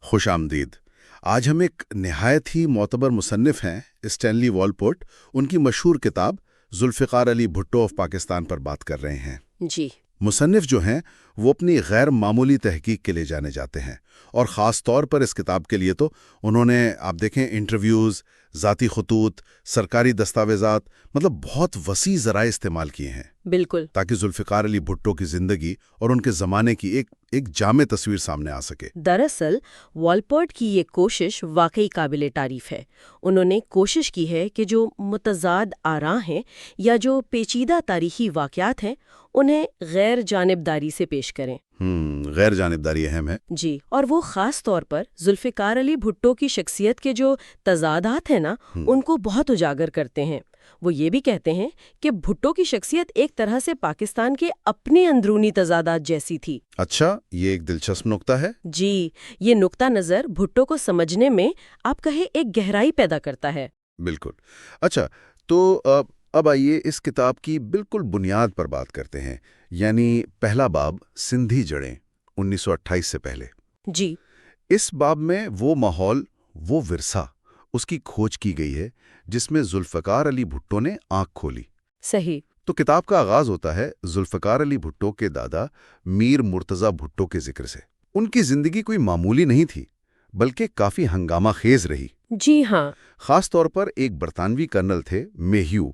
خوش آمدید۔ آج ہم ایک نہایت ہی معتبر مصنف ہیں اسٹینلی والپورٹ، ان کی مشہور کتاب ذوالفقار علی بھٹو آف پاکستان پر بات کر رہے ہیں۔ جی مصنف جو ہیں وہ اپنی غیر معمولی تحقیق کے لیے جانے جاتے ہیں، اور خاص طور پر اس کتاب کے لیے تو انہوں نے آپ دیکھیں انٹرویوز، ذاتی خطوط، سرکاری دستاویزات، مطلب بہت وسیع ذرائع استعمال کیے ہیں بالکل۔ تاکہ ذوالفقار علی بھٹو کی زندگی اور ان کے زمانے کی ایک جامع تصویر سامنے آ سکے۔ دراصل والپورٹ کی یہ کوشش واقعی قابل تعریف ہے۔ انہوں نے کوشش کی ہے کہ جو متضاد آراء ہیں یا جو پیچیدہ تاریخی واقعات ہیں انہیں غیر جانبداری سے پیش کریں۔ غیر جانبداری اہم ہے۔ جی، اور وہ خاص طور پر ذوالفقار علی بھٹو کی شخصیت کے جو تضادات ہیں نا ان کو بہت اجاگر کرتے ہیں۔ وہ یہ بھی کہتے ہیں کہ بھٹو کی شخصیت ایک طرح سے پاکستان کے اپنے اندرونی تضادات جیسی تھی۔ اچھا، یہ ایک دلچسپ نقطہ ہے۔ جی، یہ نقطہ نظر بھٹو کو سمجھنے میں آپ کہیں ایک گہرائی پیدا کرتا ہے۔ بالکل۔ اچھا، تو اب آئیے اس کتاب کی بالکل بنیاد پر بات کرتے ہیں، یعنی پہلا باب سندھی جڑیں 1928 سے پہلے۔ جی، اس باب میں وہ ماحول، وہ ورثہ، اس کی کھوج کی گئی ہے جس میں ذوالفقار علی بھٹو نے آنکھ کھولی۔ صحیح۔ تو کتاب کا آغاز ہوتا ہے ذوالفقار علی بھٹو کے دادا میر مرتضی بھٹو کے ذکر سے۔ ان کی زندگی کوئی معمولی نہیں تھی، بلکہ کافی ہنگامہ خیز رہی۔ جی ہاں۔ خاص طور پر ایک برطانوی کرنل تھے میہیو،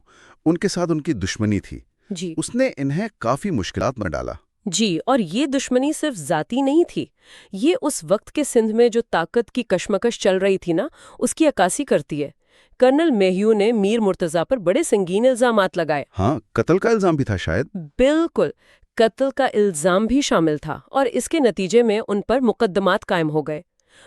ان کے ساتھ ان کی دشمنی تھی۔ جی اس نے انہیں کافی مشکلات میں ڈالا۔ جی، اور یہ دشمنی صرف ذاتی نہیں تھی، یہ اس وقت کے سندھ میں جو طاقت کی کشمکش چل رہی تھی نا اس کی عکاسی کرتی ہے۔ کرنل میہیو نے میر مرتضی پر بڑے سنگین الزامات لگائے۔ ہاں، قتل کا الزام بھی تھا شاید۔ بالکل، قتل کا الزام بھی شامل تھا، اور اس کے نتیجے میں ان پر مقدمات قائم ہو گئے۔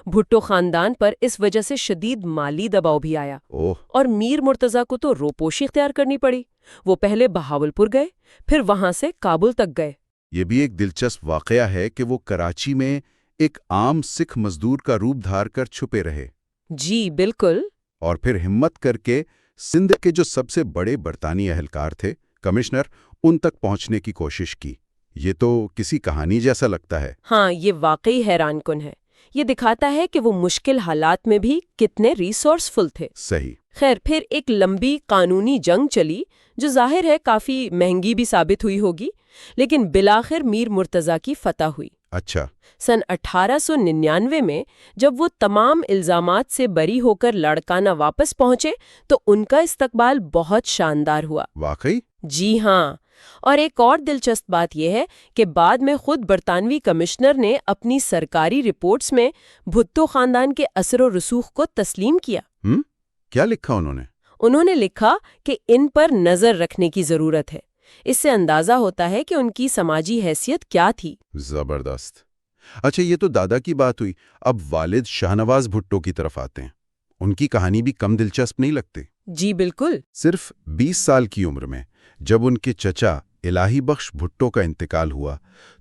بھٹو خاندان پر اس وجہ سے شدید مالی دباؤ بھی آیا، اور میر مرتضی کو تو روپوشی اختیار کرنی پڑی۔ وہ پہلے بہاولپور گئے، پھر وہاں سے کابل تک گئے۔ یہ بھی ایک دلچسپ واقعہ ہے کہ وہ کراچی میں ایک عام سکھ مزدور کا روپ دھار کر چھپے رہے۔ جی بالکل۔ اور پھر ہمت کر کے سندھ کے جو سب سے بڑے برطانوی اہلکار تھے، کمشنر، ان تک پہنچنے کی کوشش کی۔ یہ تو کسی کہانی جیسا لگتا ہے۔ ہاں، یہ واقعی حیران کن ہے۔ یہ دکھاتا ہے کہ وہ مشکل حالات میں بھی کتنے ریسورسفل تھے۔ صحیح۔ خیر، پھر ایک لمبی قانونی جنگ چلی جو ظاہر ہے کافی مہنگی بھی ثابت ہوئی ہوگی، لیکن بالآخر میر مرتضی کی فتح ہوئی۔ اچھا۔ سن 1899 میں جب وہ تمام الزامات سے بری ہو کر لاڑکانہ واپس پہنچے تو ان کا استقبال بہت شاندار ہوا۔ واقعی؟ جی ہاں، اور ایک اور دلچسپ بات یہ ہے کہ بعد میں خود برطانوی کمشنر نے اپنی سرکاری رپورٹس میں بھٹو خاندان کے اثر و رسوخ کو تسلیم کیا۔ کیا لکھا انہوں نے؟ انہوں نے لکھا کہ ان پر نظر رکھنے کی ضرورت ہے۔ اس سے اندازہ ہوتا ہے کہ ان کی سماجی حیثیت کیا تھی۔ زبردست۔ اچھا، یہ تو دادا کی بات ہوئی، اب والد شاہنواز بھٹو کی طرف آتے ہیں۔ ان کی کہانی بھی کم دلچسپ نہیں لگتی۔ جی بالکل۔ صرف 20 سال کی عمر میں جب ان کے چچا الہی بخش بھٹو کا انتقال ہوا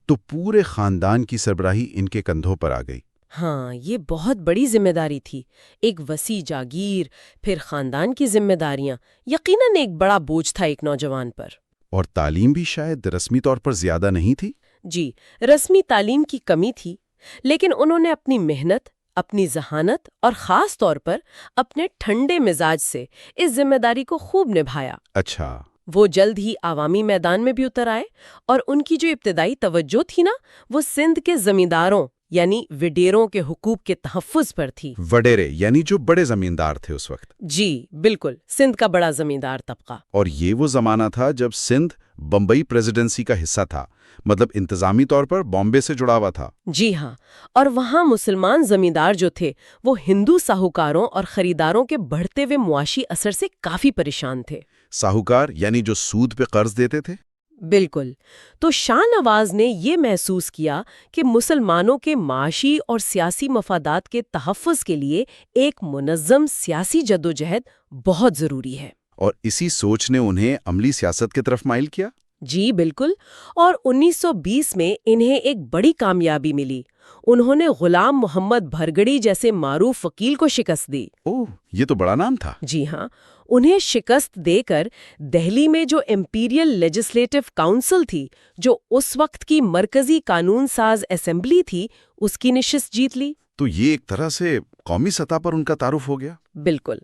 تو پورے خاندان کی سربراہی ان کے کندھوں پر آ گئی۔ ہاں، یہ بہت بڑی ذمہ داری تھی۔ ایک وسیع جاگیر، پھر خاندان کی ذمہ داریاں، یقیناً ایک بڑا بوجھ تھا ایک نوجوان پر۔ اور تعلیم بھی شاید رسمی طور پر زیادہ نہیں تھی۔ جی، رسمی تعلیم کی کمی تھی، لیکن انہوں نے اپنی محنت، اپنی ذہانت اور خاص طور پر اپنے ٹھنڈے مزاج سے اس ذمہ داری کو خوب نبھایا۔ اچھا۔ وہ جلد ہی عوامی میدان میں بھی اتر آئے، اور ان کی جو ابتدائی توجہ تھی نا وہ سندھ کے زمینداروں یعنی وڈیروں کے حقوق کے تحفظ پر تھی۔ وڈیرے یعنی جو بڑے زمیندار تھے اس وقت۔ جی بالکل، سندھ کا بڑا زمیندار طبقہ۔ اور یہ وہ زمانہ تھا جب سندھ بمبئی پریزیڈنسی کا حصہ تھا، مطلب انتظامی طور پر بامبے سے جڑا ہوا تھا۔ جی ہاں، اور وہاں مسلمان زمیندار جو تھے وہ ہندو ساہوکاروں اور خریداروں کے بڑھتے ہوئے معاشی اثر سے کافی پریشان تھے۔ ساہوکار یعنی جو سود پہ قرض دیتے تھے؟ بالکل۔ تو شاہ نواز نے یہ محسوس کیا کہ مسلمانوں کے معاشی اور سیاسی مفادات کے تحفظ کے لیے ایک منظم سیاسی جدوجہد بہت ضروری ہے۔ اور اسی سوچ نے انہیں عملی سیاست کی طرف مائل کیا؟ جی بالکل، اور 1920 میں انہیں ایک بڑی کامیابی ملی۔ انہوں نے غلام محمد بھرگڑی جیسے معروف وکیل کو شکست دی۔ اوہ، یہ تو بڑا نام تھا۔ جی ہاں، انہیں شکست دے کر دہلی میں جو امپیریل لیجسلیٹو کاؤنسل تھی، جو اس وقت کی مرکزی قانون ساز اسمبلی تھی، اس کی نشست جیت لی۔ تو یہ ایک طرح سے قومی سطح پر ان کا تعارف ہو گیا؟ بالکل۔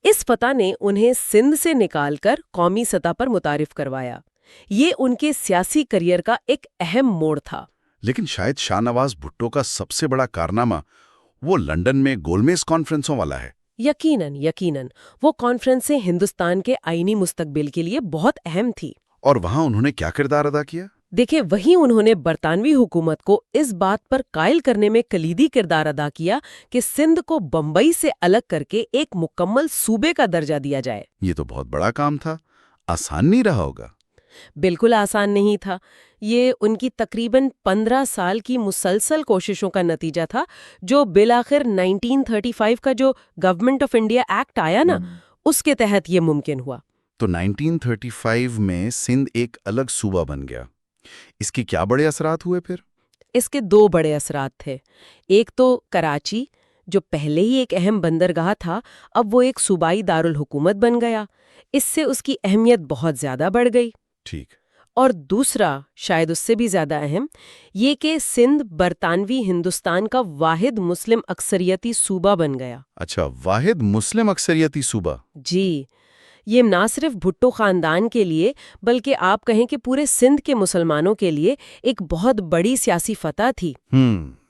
اس فتح نے انہیں سندھ سے نکال کر قومی سطح پر متعارف کروایا۔ یہ ان کے سیاسی کریئر کا ایک اہم موڑ تھا۔ لیکن شاید شاہ نواز بھٹو کا سب سے بڑا کارنامہ وہ لندن میں گول میز کانفرنسوں والا ہے۔ یقیناً وہ کانفرنسیں ہندوستان کے آئینی مستقبل کے لیے بہت اہم تھی۔ اور وہاں انہوں نے کیا کردار ادا کیا؟ دیکھیں، وہیں انہوں نے برطانوی حکومت کو اس بات پر قائل کرنے میں کلیدی کردار ادا کیا کہ سندھ کو بمبئی سے الگ کر کے ایک مکمل صوبے کا درجہ دیا جائے۔ یہ تو بہت بڑا کام تھا، آسان نہیں رہا ہوگا۔ بالکل آسان نہیں تھا۔ یہ ان کی تقریباً 15 سال کی مسلسل کوششوں کا نتیجہ تھا، جو بالآخر 1935 کا جو گورنمنٹ آف انڈیا ایکٹ آیا نا، اس کے تحت یہ ممکن ہوا۔ تو 1935 میں سندھ ایک الگ صوبہ بن گیا۔ اس کے کیا بڑے اثرات ہوئے پھر؟ اس کے 2 بڑے اثرات تھے۔ ایک تو کراچی، جو پہلے ہی ایک اہم بندرگاہ تھا، اب وہ ایک صوبائی دارالحکومت بن گیا۔ اس سے اس کی اہمیت بہت زیادہ بڑھ گئی۔ ٹھیک۔ اور دوسرا، شاید اس سے بھی زیادہ اہم، یہ کہ سندھ برطانوی ہندوستان کا واحد مسلم اکثریتی صوبہ بن گیا۔ اچھا، واحد مسلم اکثریتی صوبہ۔ جی، یہ نہ صرف بھٹو خاندان کے لیے بلکہ آپ کہیں کہ پورے سندھ کے مسلمانوں کے لیے ایک بہت بڑی سیاسی فتح تھی۔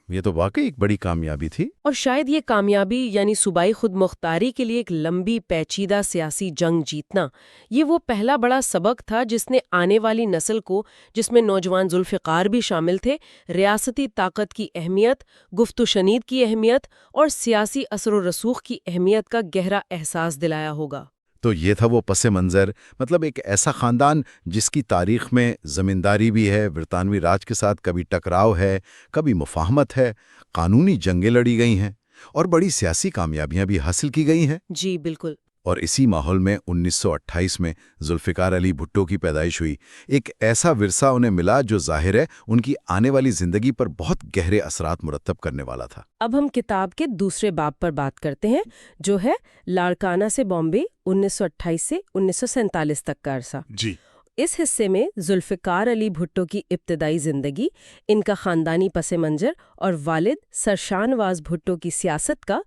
یہ تو واقعی ایک بڑی کامیابی تھی۔ اور شاید یہ کامیابی، یعنی صوبائی خود مختاری کے لیے ایک لمبی پیچیدہ سیاسی جنگ جیتنا، یہ وہ پہلا بڑا سبق تھا جس نے آنے والی نسل کو، جس میں نوجوان ذوالفقار بھی شامل تھے، ریاستی طاقت کی اہمیت، گفت و شنید کی اہمیت اور سیاسی اثر و رسوخ کی اہمیت کا گہرا احساس دلایا ہوگا۔ تو یہ تھا وہ پس منظر، مطلب ایک ایسا خاندان جس کی تاریخ میں زمینداری بھی ہے، برطانوی راج کے ساتھ کبھی ٹکراؤ ہے، کبھی مفاہمت ہے، قانونی جنگیں لڑی گئی ہیں اور بڑی سیاسی کامیابیاں بھی حاصل کی گئی ہیں۔ جی بالکل۔ اور اسی ماحول میں 1928 میں ذوالفقار علی بھٹو کی پیدائش ہوئی۔ ایک ایسا ورثہ انہیں ملا جو ظاہر ہے ان کی آنے والی زندگی پر بہت گہرے اثرات مرتب کرنے والا تھا۔ اب ہم کتاب کے دوسرے باب پر بات کرتے ہیں، جو ہے لاڑکانہ سے بامبے 1928 سے 1947 تک کا عرصہ۔ جی۔ اس حصے میں ذوالفقار علی بھٹو کی ابتدائی زندگی، ان کا خاندانی پس منظر اور والد سر شاہ نواز بھٹو کی سیاست کا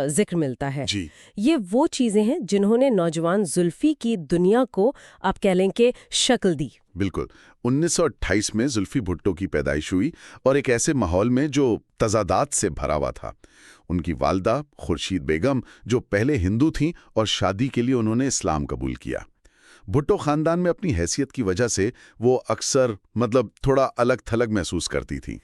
ذکر ملتا ہے۔ جی۔ یہ وہ چیزیں ہیں جنہوں نے نوجوان زلفی کی دنیا کو آپ کہہ لیں کہ شکل دی۔ بالکل۔ 1928 میں زلفی بھٹو کی پیدائش ہوئی اور ایک ایسے ماحول میں جو تضادات سے بھرا ہوا تھا۔ ان کی والدہ خورشید بیگم، جو پہلے ہندو تھیں اور شادی کے لیے انہوں نے اسلام قبول کیا۔ بھٹو خاندان میں اپنی حیثیت کی وجہ سے وہ اکثر تھوڑا الگ تھلگ محسوس کرتی تھیں،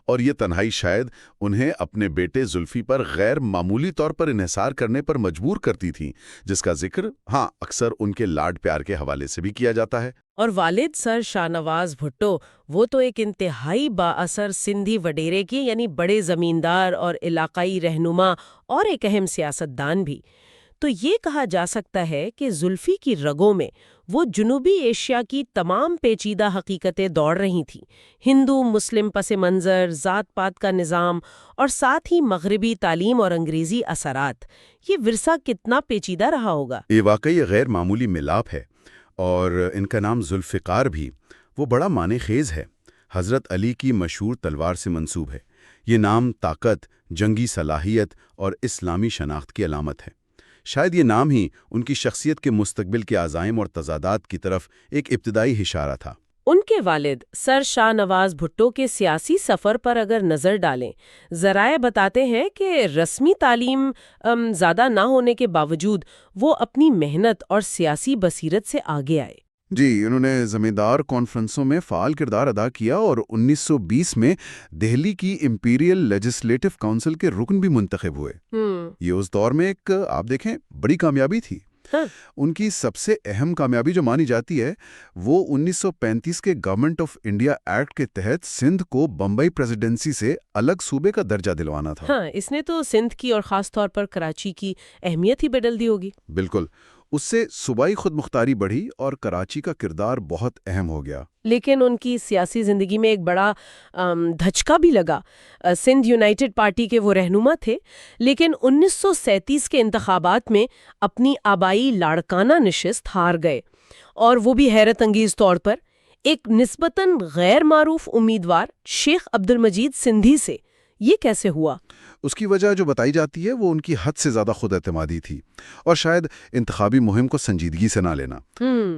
اور یہ تنہائی شاید انہیں اپنے بیٹے زلفی پر غیر معمولی طور پر انحصار کرنے پر مجبور کرتی تھی، جس کا ذکر اکثر ان کے لاڈ پیار کے حوالے سے بھی کیا جاتا ہے۔ اور والد سر شاہ نواز بھٹو، وہ تو ایک انتہائی با اثر سندھی وڈیرے کی، یعنی بڑے زمیندار اور علاقائی رہنما اور ایک اہم سیاستدان بھی۔ تو یہ کہا جا سکتا ہے کہ زلفی کی رگوں میں وہ جنوبی ایشیا کی تمام پیچیدہ حقیقتیں دوڑ رہی تھیں، ہندو مسلم پس منظر، ذات پات کا نظام اور ساتھ ہی مغربی تعلیم اور انگریزی اثرات۔ یہ ورثہ کتنا پیچیدہ رہا ہوگا۔ یہ واقعی غیر معمولی ملاپ ہے، اور ان کا نام ذوالفقار بھی وہ بڑا معنی خیز ہے۔ حضرت علی کی مشہور تلوار سے منسوب ہے۔ یہ نام طاقت، جنگی صلاحیت اور اسلامی شناخت کی علامت ہے۔ شاید یہ نام ہی ان کی شخصیت کے مستقبل کے عزائم اور تضادات کی طرف ایک ابتدائی اشارہ تھا۔ ان کے والد سر شاہ نواز بھٹو کے سیاسی سفر پر اگر نظر ڈالیں، ذرائع بتاتے ہیں کہ رسمی تعلیم زیادہ نہ ہونے کے باوجود وہ اپنی محنت اور سیاسی بصیرت سے آگے آئے۔ جی، انہوں نے زمیندار کانفرنسوں میں فعال کردار ادا کیا اور 1920 میں دہلی کی امپیریل لیجسلیٹو کونسل کے رکن بھی منتخب ہوئے۔ یہ اس دور میں ایک آپ دیکھیں بڑی کامیابی تھی۔ ان کی سب سے اہم کامیابی جو مانی جاتی ہے وہ 1935 کے گورنمنٹ آف انڈیا ایکٹ کے تحت سندھ کو بمبئی پریزیڈنسی سے الگ صوبے کا درجہ دلوانا تھا۔ اس نے تو سندھ کی اور خاص طور پر کراچی کی اہمیت ہی بدل دی ہوگی۔ بالکل۔ اس سے صوبائی خود مختاری بڑھی اور کراچی کا کردار بہت اہم ہو گیا۔ لیکن ان کی سیاسی زندگی میں ایک بڑا دھچکا بھی لگا۔ سندھ یونائٹڈ پارٹی کے وہ رہنما تھے، لیکن 1937 کے انتخابات میں اپنی آبائی لاڑکانہ نشست ہار گئے، اور وہ بھی حیرت انگیز طور پر ایک نسبتاً غیر معروف امیدوار شیخ عبد المجید سندھی سے۔ یہ کیسے ہوا؟ اس کی وجہ جو بتائی جاتی ہے وہ ان کی حد سے زیادہ خود اعتمادی تھی، اور شاید انتخابی مہم کو سنجیدگی سے نہ لینا۔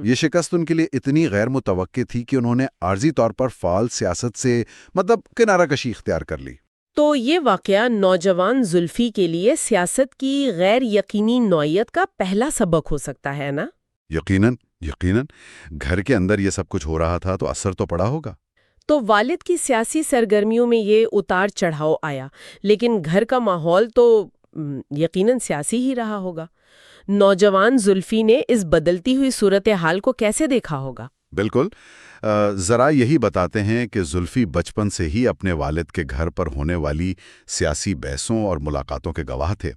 یہ شکست ان کے لیے اتنی غیر متوقع تھی کہ انہوں نے عارضی طور پر فعال سیاست سے کنارہ کشی اختیار کر لی۔ تو یہ واقعہ نوجوان زلفی کے لیے سیاست کی غیر یقینی نوعیت کا پہلا سبق ہو سکتا ہے نا؟ یقیناً، یقیناً۔ گھر کے اندر یہ سب کچھ ہو رہا تھا تو اثر تو پڑا ہوگا۔ تو والد کی سیاسی سرگرمیوں میں یہ اتار چڑھاؤ آیا، لیکن گھر کا ماحول تو یقیناً سیاسی ہی رہا ہوگا۔ نوجوان زلفی نے اس بدلتی ہوئی صورتحال کو کیسے دیکھا ہوگا؟ بالکل، ذرا یہی بتاتے ہیں کہ زلفی بچپن سے ہی اپنے والد کے گھر پر ہونے والی سیاسی بحثوں اور ملاقاتوں کے گواہ تھے۔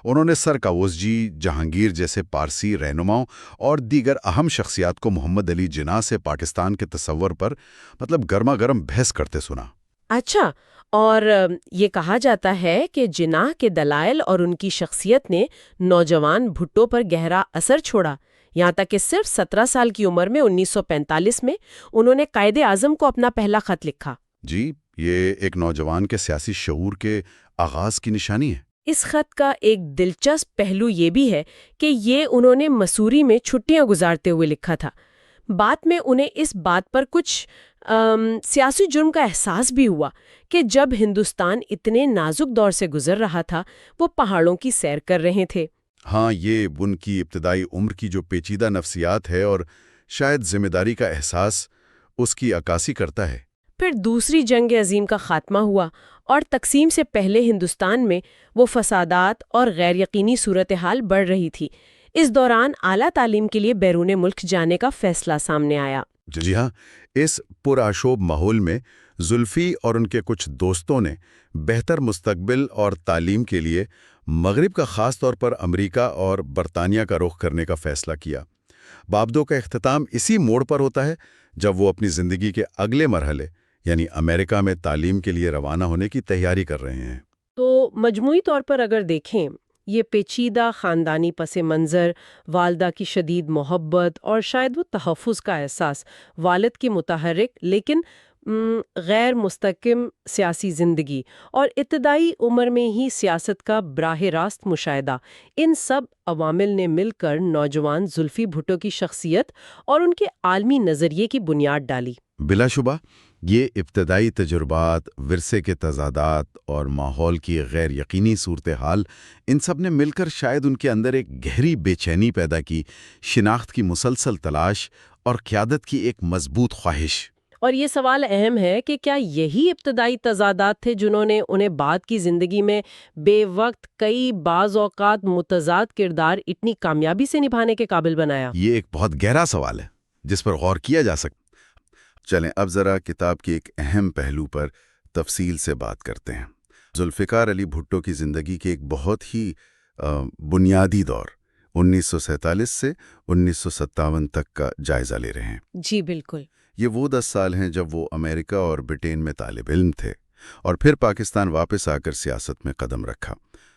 انہوں نے سر کاووس جی، جہانگیر جیسے پارسی رہنماؤں اور دیگر اہم شخصیات کو محمد علی جناح سے پاکستان کے تصور پر گرما گرم بحث کرتے سنا۔ اچھا، اور یہ کہا جاتا ہے کہ جناح کے دلائل اور ان کی شخصیت نے نوجوان بھٹو پر گہرا اثر چھوڑا، یہاں تک کہ صرف 17 سال کی عمر میں 1945 میں انہوں نے قائد اعظم کو اپنا پہلا خط لکھا۔ جی، یہ ایک نوجوان کے سیاسی شعور کے آغاز کی نشانی ہے۔ اس خط کا ایک دلچسپ پہلو یہ بھی ہے کہ یہ انہوں نے مسوری میں چھٹیاں گزارتے ہوئے لکھا تھا۔ بعد میں انہیں اس بات پر کچھ سیاسی جرم کا احساس بھی ہوا کہ جب ہندوستان اتنے نازک دور سے گزر رہا تھا، وہ پہاڑوں کی سیر کر رہے تھے۔ ہاں، یہ ان کی ابتدائی عمر کی جو پیچیدہ نفسیات ہے اور شاید ذمہ داری کا احساس اس کی عکاسی کرتا ہے۔ پھر دوسری جنگ عظیم کا خاتمہ ہوا، اور تقسیم سے پہلے ہندوستان میں وہ فسادات اور غیر یقینی صورتحال بڑھ رہی تھی۔ اس دوران اعلیٰ تعلیم کے لیے بیرون ملک جانے کا فیصلہ سامنے آیا۔ جی ہاں، اس پرآشوب ماحول میں زلفی اور ان کے کچھ دوستوں نے بہتر مستقبل اور تعلیم کے لیے مغرب کا، خاص طور پر امریکہ اور برطانیہ کا رخ کرنے کا فیصلہ کیا۔ بابدو کا اختتام اسی موڑ پر ہوتا ہے جب وہ اپنی زندگی کے اگلے مرحلے یعنی امریکہ میں تعلیم کے لیے روانہ ہونے کی تیاری کر رہے ہیں۔ تو مجموعی طور پر اگر دیکھیں، یہ پیچیدہ خاندانی پس منظر، والدہ کی شدید محبت اور شاید وہ تحفظ کا احساس، والد کی متحرک لیکن غیر مستحکم سیاسی زندگی، اور ابتدائی عمر میں ہی سیاست کا براہ راست مشاہدہ، ان سب عوامل نے مل کر نوجوان زلفی بھٹو کی شخصیت اور ان کے عالمی نظریے کی بنیاد ڈالی۔ بلا شبہ یہ ابتدائی تجربات، ورثے کے تضادات اور ماحول کی غیر یقینی صورتحال، ان سب نے مل کر شاید ان کے اندر ایک گہری بے چینی پیدا کی، شناخت کی مسلسل تلاش اور قیادت کی ایک مضبوط خواہش۔ اور یہ سوال اہم ہے کہ کیا یہی ابتدائی تضادات تھے جنہوں نے انہیں بعد کی زندگی میں بے وقت کئی بعض اوقات متضاد کردار اتنی کامیابی سے نبھانے کے قابل بنایا؟ یہ ایک بہت گہرا سوال ہے جس پر غور کیا جا سکتا۔ چلیں اب ذرا کتاب کی ایک اہم پہلو پر تفصیل سے بات کرتے ہیں۔ ذوالفقار علی بھٹو کی زندگی کے ایک بہت ہی بنیادی دور 1947 سے 1957 تک کا جائزہ لے رہے ہیں۔ جی بالکل۔ یہ وہ 10 سال ہیں جب وہ امریکہ اور برطانیہ میں طالب علم تھے اور پھر پاکستان واپس آ کر سیاست میں قدم رکھا۔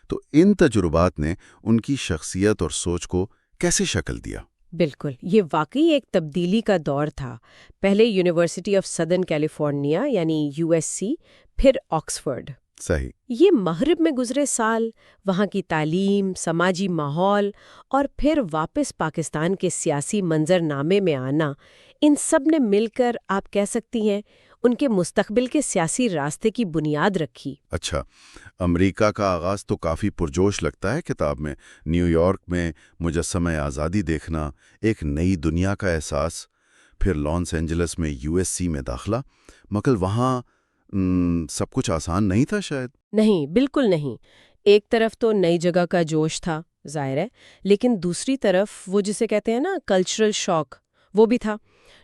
تو ان تجربات نے ان کی شخصیت اور سوچ کو کیسے شکل دیا؟ بالکل، یہ واقعی ایک تبدیلی کا دور تھا۔ پہلے یونیورسٹی آف سدرن کیلیفورنیا یعنی USC، پھر آکسفورڈ۔ صحیح۔ یہ مغرب میں گزرے سال، وہاں کی تعلیم، سماجی ماحول اور پھر واپس پاکستان کے سیاسی منظرنامے میں آنا، ان سب نے مل کر آپ کہہ سکتی ہیں ان کے مستقبل کے سیاسی راستے کی بنیاد رکھی۔ اچھا، امریکہ کا آغاز تو کافی پرجوش لگتا ہے کتاب میں۔ نیو یارک میں مجسمہ آزادی دیکھنا، ایک نئی دنیا کا احساس، پھر لاس اینجلس میں USC میں داخلہ، مگر وہاں سب کچھ آسان نہیں تھا شاید۔ نہیں، بالکل نہیں۔ ایک طرف تو نئی جگہ کا جوش تھا، ظاہر ہے، لیکن دوسری طرف وہ جسے کہتے ہیں نا کلچرل شاک، وہ بھی تھا۔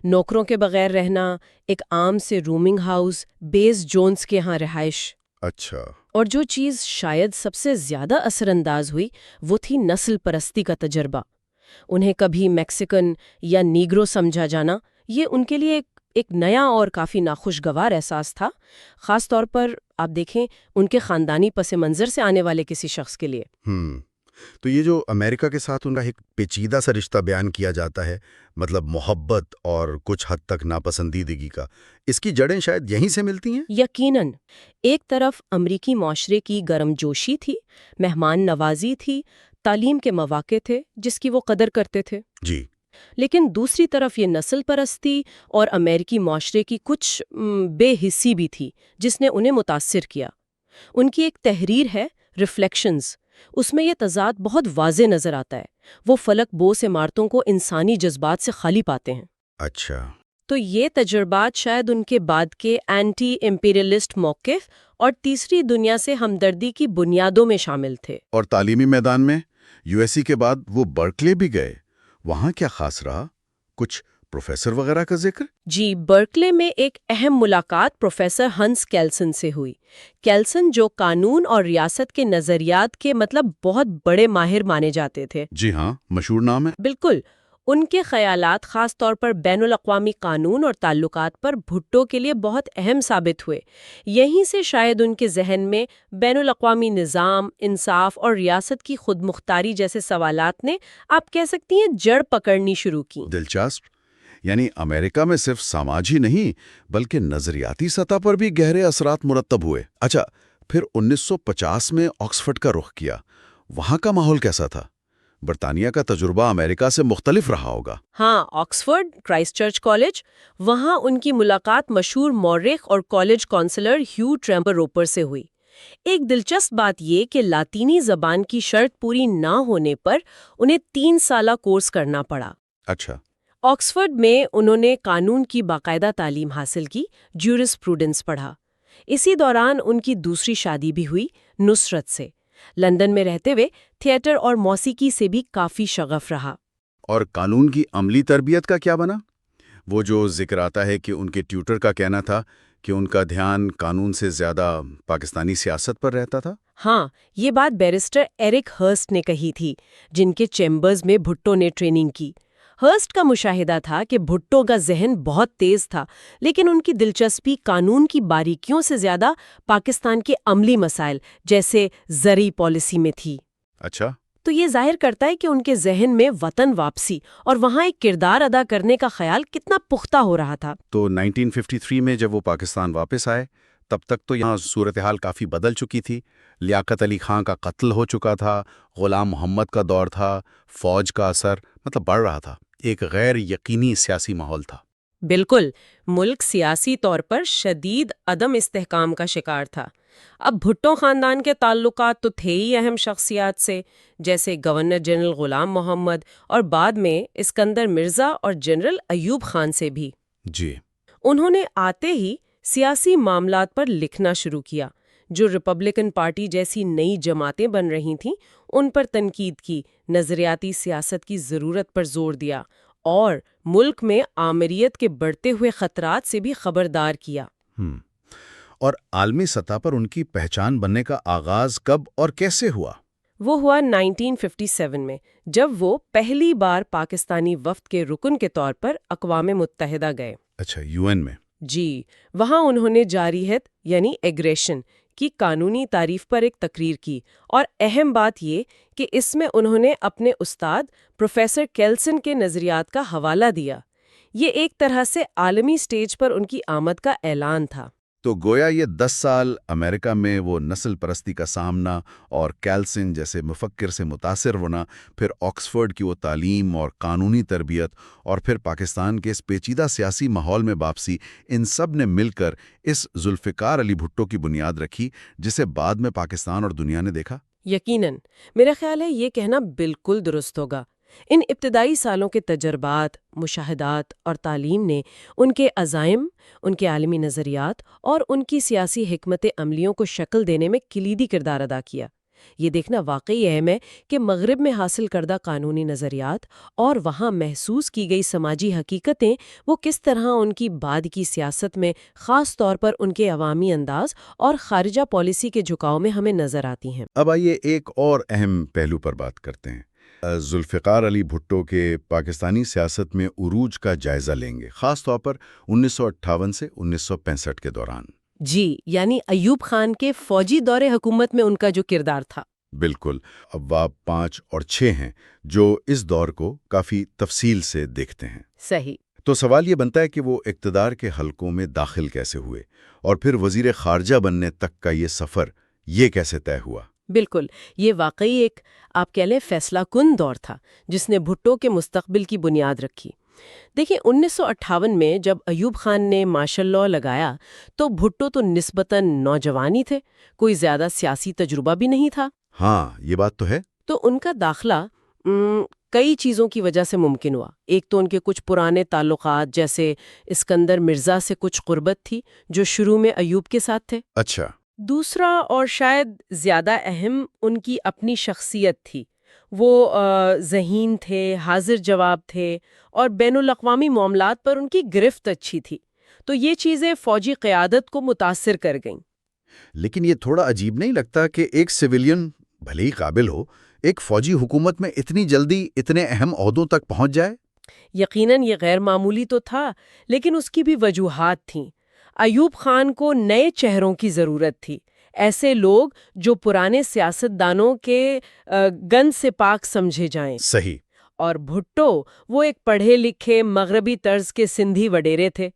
نوکروں کے بغیر رہنا، ایک عام سے رومنگ ہاؤس، بیس جونز کے ہاں رہائش۔ اچھا۔ اور جو چیز شاید سب سے زیادہ اثر انداز ہوئی وہ تھی نسل پرستی کا تجربہ۔ انہیں کبھی میکسیکن یا نیگرو سمجھا جانا یہ ان کے لیے ایک نیا اور کافی ناخوشگوار احساس تھا، خاص طور پر آپ دیکھیں ان کے خاندانی پس منظر سے آنے والے کسی شخص کے لیے۔ تو یہ جو امریکہ کے ساتھ ان کا ایک پیچیدہ سا رشتہ بیان کیا جاتا ہے، مطلب محبت اور کچھ حد تک ناپسندیدگی کا، اس کی جڑیں شاید یہیں سے ملتی ہیں؟ یقیناً، ایک طرف امریکی معاشرے کی گرم جوشی تھی، مہمان نوازی تھی، تعلیم کے مواقع تھے جس کی وہ قدر کرتے تھے، جی، لیکن دوسری طرف یہ نسل پرستی اور امریکی معاشرے کی کچھ بے حسی بھی تھی جس نے انہیں متاثر کیا۔ ان کی ایک تحریر ہے ریفلیکشنز، اس میں یہ تضاد بہت واضح نظر آتا ہے۔ وہ فلک بوس عمارتوں کو انسانی جذبات سے خالی پاتے ہیں۔ اچھا، تو یہ تجربات شاید ان کے بعد کے اینٹی امپیریلسٹ موقف اور تیسری دنیا سے ہمدردی کی بنیادوں میں شامل تھے۔ اور تعلیمی میدان میں USA کے بعد وہ برکلے بھی گئے، وہاں کیا خاص رہا؟ کچھ پروفیسر وغیرہ کا ذکر؟ جی، برکلے میں ایک اہم ملاقات پروفیسر ہنس کیلسن سے ہوئی۔ کیلسن جو قانون اور ریاست کے نظریات کے بہت بڑے ماہر مانے جاتے تھے۔ جی ہاں، مشہور نام ہے۔ بالکل، ان کے خیالات خاص طور پر بین الاقوامی قانون اور تعلقات پر بھٹو کے لیے بہت اہم ثابت ہوئے۔ یہیں سے شاید ان کے ذہن میں بین الاقوامی نظام، انصاف اور ریاست کی خود مختاری جیسے سوالات نے آپ کہہ سکتی ہیں جڑ پکڑنی شروع کی۔ دلچسپ، یعنی امریکہ میں صرف سماجی نہیں بلکہ نظریاتی سطح پر بھی گہرے اثرات مرتب ہوئے۔ اچھا، پھر 1950 میں آکسفورڈ کا رخ کیا، وہاں کا ماحول کیسا تھا؟ برطانیہ کا تجربہ امریکہ سے مختلف رہا ہوگا۔ ہاں، آکسفورڈ، کرائسٹ چرچ کالج، وہاں ان کی ملاقات مشہور مورخ اور کالج کونسلر ہیو ٹریمپر روپر سے ہوئی۔ ایک دلچسپ بات یہ کہ لاطینی زبان کی شرط پوری نہ ہونے پر انہیں 3 سالہ کورس کرنا پڑا۔ اچھا، آکسفورڈ میں انہوں نے قانون کی باقاعدہ تعلیم حاصل کی، جیورس پروڈنس پڑھا۔ اسی دوران ان کی دوسری شادی بھی ہوئی نصرت سے۔ لندن میں رہتے ہوئے تھیٹر اور موسیقی سے بھی کافی شغف رہا۔ اور قانون کی عملی تربیت کا کیا بنا؟ وہ جو ذکر آتا ہے کہ ان کے ٹیوٹر کا کہنا تھا کہ ان کا دھیان قانون سے زیادہ پاکستانی سیاست پر رہتا تھا۔ ہاں، یہ بات بیرسٹر ایرک ہرسٹ نے کہی تھی، جن کے چیمبرز میں بھٹو نے ٹریننگ کی۔ ہرسٹ کا مشاہدہ تھا کہ بھٹو کا ذہن بہت تیز تھا، لیکن ان کی دلچسپی قانون کی باریکیوں سے زیادہ پاکستان کے عملی مسائل جیسے زرعی پالیسی میں تھی۔ اچھا، تو یہ ظاہر کرتا ہے کہ ان کے ذہن میں وطن واپسی اور وہاں ایک کردار ادا کرنے کا خیال کتنا پختہ ہو رہا تھا۔ تو 1953 میں جب وہ پاکستان واپس آئے تب تک تو یہاں صورتحال کافی بدل چکی تھی۔ لیاقت علی خان کا قتل ہو چکا تھا، غلام محمد کا دور تھا، فوج کا اثر بڑھ رہا تھا، ایک غیر یقینی سیاسی ماحول تھا۔ بالکل، ملک سیاسی طور پر شدید عدم استحکام کا شکار تھا۔ اب بھٹو خاندان کے تعلقات تو تھے ہی اہم شخصیات سے، جیسے گورنر جنرل غلام محمد اور بعد میں اسکندر مرزا اور جنرل ایوب خان سے بھی۔ جی، انہوں نے آتے ہی سیاسی معاملات پر لکھنا شروع کیا۔ جو ریپبلکن پارٹی جیسی نئی جماعتیں بن رہی تھیں ان پر تنقید کی، نظریاتی سیاست کی ضرورت پر زور دیا اور ملک میں آمریت کے بڑھتے ہوئے خطرات سے بھی خبردار کیا۔ اور عالمی سطح پر ان کی پہچان بننے کا آغاز کب اور کیسے ہوا؟ وہ ہوا 1957 میں، جب وہ پہلی بار پاکستانی وفد کے رکن کے طور پر اقوام متحدہ گئے۔ اچھا، UN میں؟ جی، وہاں انہوں نے جارحیت یعنی ایگریشن کی قانونی تعریف پر ایک تقریر کی، اور اہم بات یہ کہ اس میں انہوں نے اپنے استاد پروفیسر کیلسن کے نظریات کا حوالہ دیا۔ یہ ایک طرح سے عالمی سٹیج پر ان کی آمد کا اعلان تھا۔ تو گویا یہ 10 سال امریکہ میں وہ نسل پرستی کا سامنا اور کیلسن جیسے مفکر سے متاثر ہونا، پھر آکسفورڈ کی وہ تعلیم اور قانونی تربیت، اور پھر پاکستان کے اس پیچیدہ سیاسی ماحول میں واپسی، ان سب نے مل کر اس ذوالفقار علی بھٹو کی بنیاد رکھی جسے بعد میں پاکستان اور دنیا نے دیکھا۔ یقیناً، میرا خیال ہے یہ کہنا بالکل درست ہوگا۔ ان ابتدائی سالوں کے تجربات، مشاہدات اور تعلیم نے ان کے عزائم، ان کے عالمی نظریات اور ان کی سیاسی حکمت عملیوں کو شکل دینے میں کلیدی کردار ادا کیا۔ یہ دیکھنا واقعی اہم ہے کہ مغرب میں حاصل کردہ قانونی نظریات اور وہاں محسوس کی گئی سماجی حقیقتیں وہ کس طرح ان کی بعد کی سیاست میں، خاص طور پر ان کے عوامی انداز اور خارجہ پالیسی کے جھکاؤ میں ہمیں نظر آتی ہیں۔ اب آئیے ایک اور اہم پہلو پر بات کرتے ہیں، ذوالفقار علی بھٹو کے پاکستانی سیاست میں عروج کا جائزہ لیں گے، خاص طور پر 1958 سے 1965 کے دوران۔ جی، یعنی ایوب خان کے فوجی دور حکومت میں ان کا جو کردار تھا۔ بالکل، ابواب 5 اور 6 ہیں جو اس دور کو کافی تفصیل سے دیکھتے ہیں۔ صحیح۔ تو سوال یہ بنتا ہے کہ وہ اقتدار کے حلقوں میں داخل کیسے ہوئے، اور پھر وزیر خارجہ بننے تک کا یہ سفر یہ کیسے طے ہوا؟ بالکل، یہ واقعی ایک آپ کہہ لیں فیصلہ کن دور تھا جس نے بھٹو کے مستقبل کی بنیاد رکھی۔ دیکھیں 1958 میں جب ایوب خان نے مارشل لاء لگایا تو بھٹو تو نسبتاً نوجوان ہی تھے، کوئی زیادہ سیاسی تجربہ بھی نہیں تھا۔ ہاں، یہ بات تو ہے۔ تو ان کا داخلہ کئی چیزوں کی وجہ سے ممکن ہوا۔ ایک تو ان کے کچھ پرانے تعلقات، جیسے اسکندر مرزا سے کچھ قربت تھی جو شروع میں ایوب کے ساتھ تھے۔ اچھا۔ دوسرا اور شاید زیادہ اہم ان کی اپنی شخصیت تھی۔ وہ ذہین تھے، حاضر جواب تھے، اور بین الاقوامی معاملات پر ان کی گرفت اچھی تھی۔ تو یہ چیزیں فوجی قیادت کو متاثر کر گئیں۔ لیکن یہ تھوڑا عجیب نہیں لگتا کہ ایک سویلین بھلے ہی قابل ہو، ایک فوجی حکومت میں اتنی جلدی اتنے اہم عہدوں تک پہنچ جائے؟ یقیناً یہ غیر معمولی تو تھا، لیکن اس کی بھی وجوہات تھیں۔ ایوب خان کو نئے چہروں کی ضرورت تھی، ایسے لوگ جو پرانے سیاستدانوں کے گند سے پاک سمجھے جائیں۔ صحیح۔ اور بھٹو وہ ایک پڑھے لکھے مغربی طرز کے سندھی وڈیرے تھے۔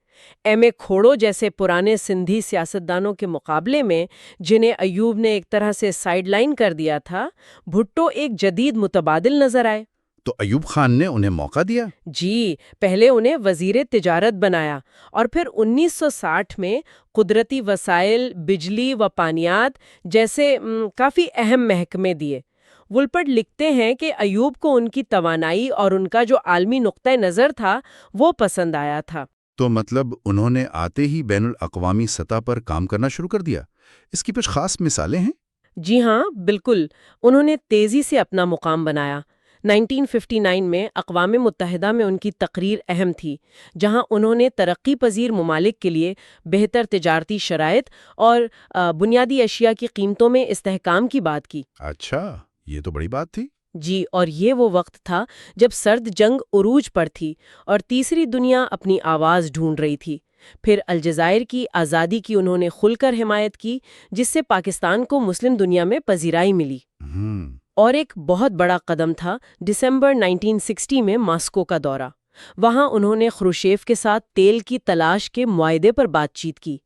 ایم اے کھوڑو جیسے پرانے سندھی سیاستدانوں کے مقابلے میں جنہیں ایوب نے ایک طرح سے سائیڈ لائن کر دیا تھا، بھٹو ایک جدید متبادل نظر آئے۔ تو ایوب خان نے انہیں موقع دیا؟ جی، پہلے انہیں وزیر تجارت بنایا اور پھر 1960 میں قدرتی وسائل، بجلی و پانیات جیسے کافی اہم محکمے دیے۔ وولپرٹ لکھتے ہیں کہ ایوب کو ان کی توانائی اور ان کا جو عالمی نقطہ نظر تھا وہ پسند آیا تھا۔ تو مطلب انہوں نے آتے ہی بین الاقوامی سطح پر کام کرنا شروع کر دیا؟ اس کی کچھ خاص مثالیں ہیں؟ جی ہاں، بالکل، انہوں نے تیزی سے اپنا مقام بنایا۔ 1959 میں اقوام متحدہ میں ان کی تقریر اہم تھی، جہاں انہوں نے ترقی پذیر ممالک کے لیے بہتر تجارتی شرائط اور بنیادی اشیاء کی قیمتوں میں استحکام کی بات کی۔ اچھا، یہ تو بڑی بات تھی۔ جی، اور یہ وہ وقت تھا جب سرد جنگ عروج پر تھی اور تیسری دنیا اپنی آواز ڈھونڈ رہی تھی۔ پھر الجزائر کی آزادی کی انہوں نے کھل کر حمایت کی، جس سے پاکستان کو مسلم دنیا میں پذیرائی ملی۔ اور ایک بہت بڑا قدم تھا دسمبر 1960 میں ماسکو کا دورہ۔ وہاں انہوں نے خروشیف کے ساتھ تیل کی تلاش کے معاہدے پر بات چیت کی۔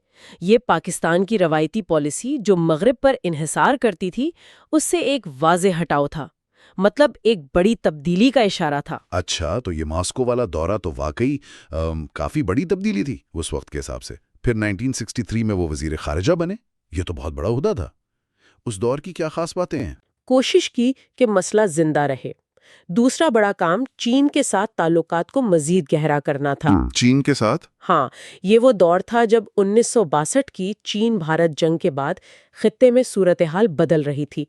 یہ پاکستان کی روایتی پالیسی جو مغرب پر انحصار کرتی تھی اس سے ایک واضح ہٹاؤ تھا، مطلب ایک بڑی تبدیلی کا اشارہ تھا۔ اچھا، تو یہ ماسکو والا دورہ تو واقعی کافی بڑی تبدیلی تھی اس وقت کے حساب سے۔ پھر 1963 میں وہ وزیر خارجہ بنے، یہ تو بہت بڑا عہدہ تھا۔ اس دور کی کیا خاص باتیں ہیں؟ کوشش کی کہ مسئلہ زندہ رہے۔ دوسرا بڑا کام چین کے ساتھ تعلقات کو مزید گہرا کرنا تھا۔ چین کے ساتھ؟ ہاں، یہ وہ دور تھا جب 1962 کی چین بھارت جنگ کے بعد خطے میں صورتحال بدل رہی تھی۔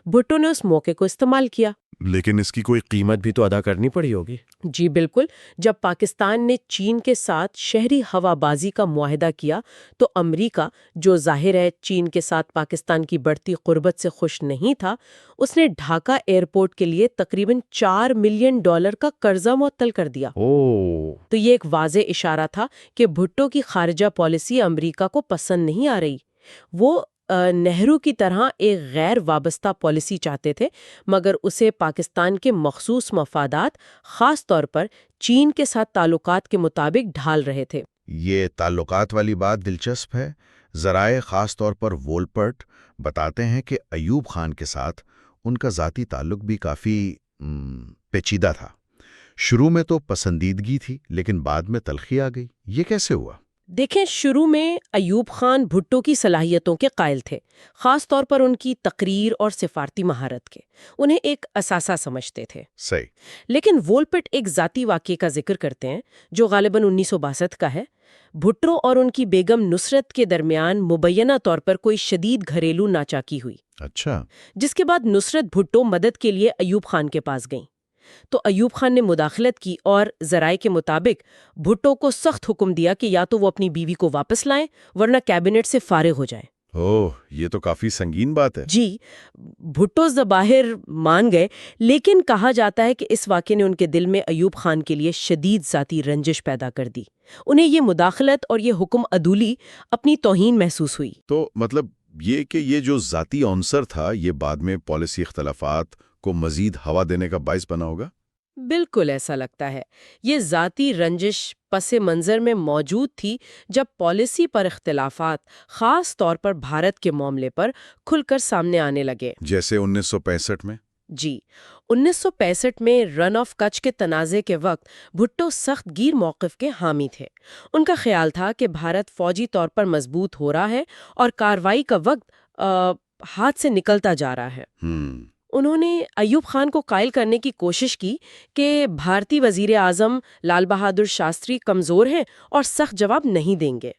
بھٹو نے اس موقع کو استعمال کیا۔ لیکن اس کی کوئی قیمت بھی تو ادا کرنی پڑی ہوگی۔ جی بالکل، جب پاکستان نے چین کے ساتھ شہری ہوا بازی کا معاہدہ کیا تو امریکہ، جو ظاہر ہے چین کے ساتھ پاکستان کی بڑھتی قربت سے خوش نہیں تھا، اس نے ڈھاکہ ایئرپورٹ کے لیے تقریباً $4 ملین کا قرضہ معطل کر دیا۔ تو یہ ایک واضح اشارہ تھا کہ بھٹو کی خارجہ پالیسی امریکہ کو پسند نہیں آ رہی۔ وہ نہرو کی طرح ایک غیر وابستہ پالیسی چاہتے تھے، مگر اسے پاکستان کے مخصوص مفادات، خاص طور پر چین کے ساتھ تعلقات کے مطابق ڈھال رہے تھے۔ یہ تعلقات والی بات دلچسپ ہے۔ ذرائع خاص طور پر وولپرٹ بتاتے ہیں کہ ایوب خان کے ساتھ ان کا ذاتی تعلق بھی کافی پیچیدہ تھا۔ شروع میں تو پسندیدگی تھی، لیکن بعد میں تلخی آ گئی۔ یہ کیسے ہوا؟ دیکھیں، شروع میں ایوب خان بھٹو کی صلاحیتوں کے قائل تھے، خاص طور پر ان کی تقریر اور سفارتی مہارت کے۔ انہیں ایک اثاثہ سمجھتے تھے۔ صحیح۔ لیکن وولپٹ ایک ذاتی واقعے کا ذکر کرتے ہیں جو غالباً 1962 کا ہے۔ بھٹو اور ان کی بیگم نصرت کے درمیان مبینہ طور پر کوئی شدید گھریلو ناچاکی ہوئی۔ اچھا۔ جس کے بعد نصرت بھٹو مدد کے لیے ایوب خان کے پاس گئیں تو ایوب خان نے مداخلت کی اور ذرائع کے مطابق بھٹو کو سخت حکم دیا کہ یا تو وہ اپنی بیوی کو واپس لائیں ورنہ کیبنٹ سے فارغ ہو جائیں۔ اوہ، یہ تو کافی سنگین بات ہے۔ جی، بھٹو ظاہر مان گئے، لیکن کہا جاتا ہے کہ اس واقعے نے ان کے دل میں ایوب خان کے لیے شدید ذاتی رنجش پیدا کر دی۔ انہیں یہ مداخلت اور یہ حکم عدولی اپنی توہین محسوس ہوئی۔ تو مطلب یہ کہ یہ جو ذاتی عنصر تھا یہ بعد میں پالیسی اختلافات کو مزید ہوا دینے کا باعث بنا ہوگا؟ بالکل ایسا لگتا ہے۔ یہ ذاتی رنجش پس منظر میں موجود تھی جب پالیسی پر اختلافات، خاص طور پر بھارت کے معاملے پر، کھل کر سامنے آنے لگے۔ جیسے 1965 میں؟ جی، 1965 میں رن آف کچھ کے تنازع کے وقت بھٹو سخت گیر موقف کے حامی تھے۔ ان کا خیال تھا کہ بھارت فوجی طور پر مضبوط ہو رہا ہے اور کارروائی کا وقت ہاتھ سے نکلتا جا رہا ہے۔ انہوں نے ایوب خان کو قائل کرنے کی کوشش کی کہ بھارتی وزیر اعظم لال بہادر شاستری کمزور ہیں اور سخت جواب نہیں دیں گے۔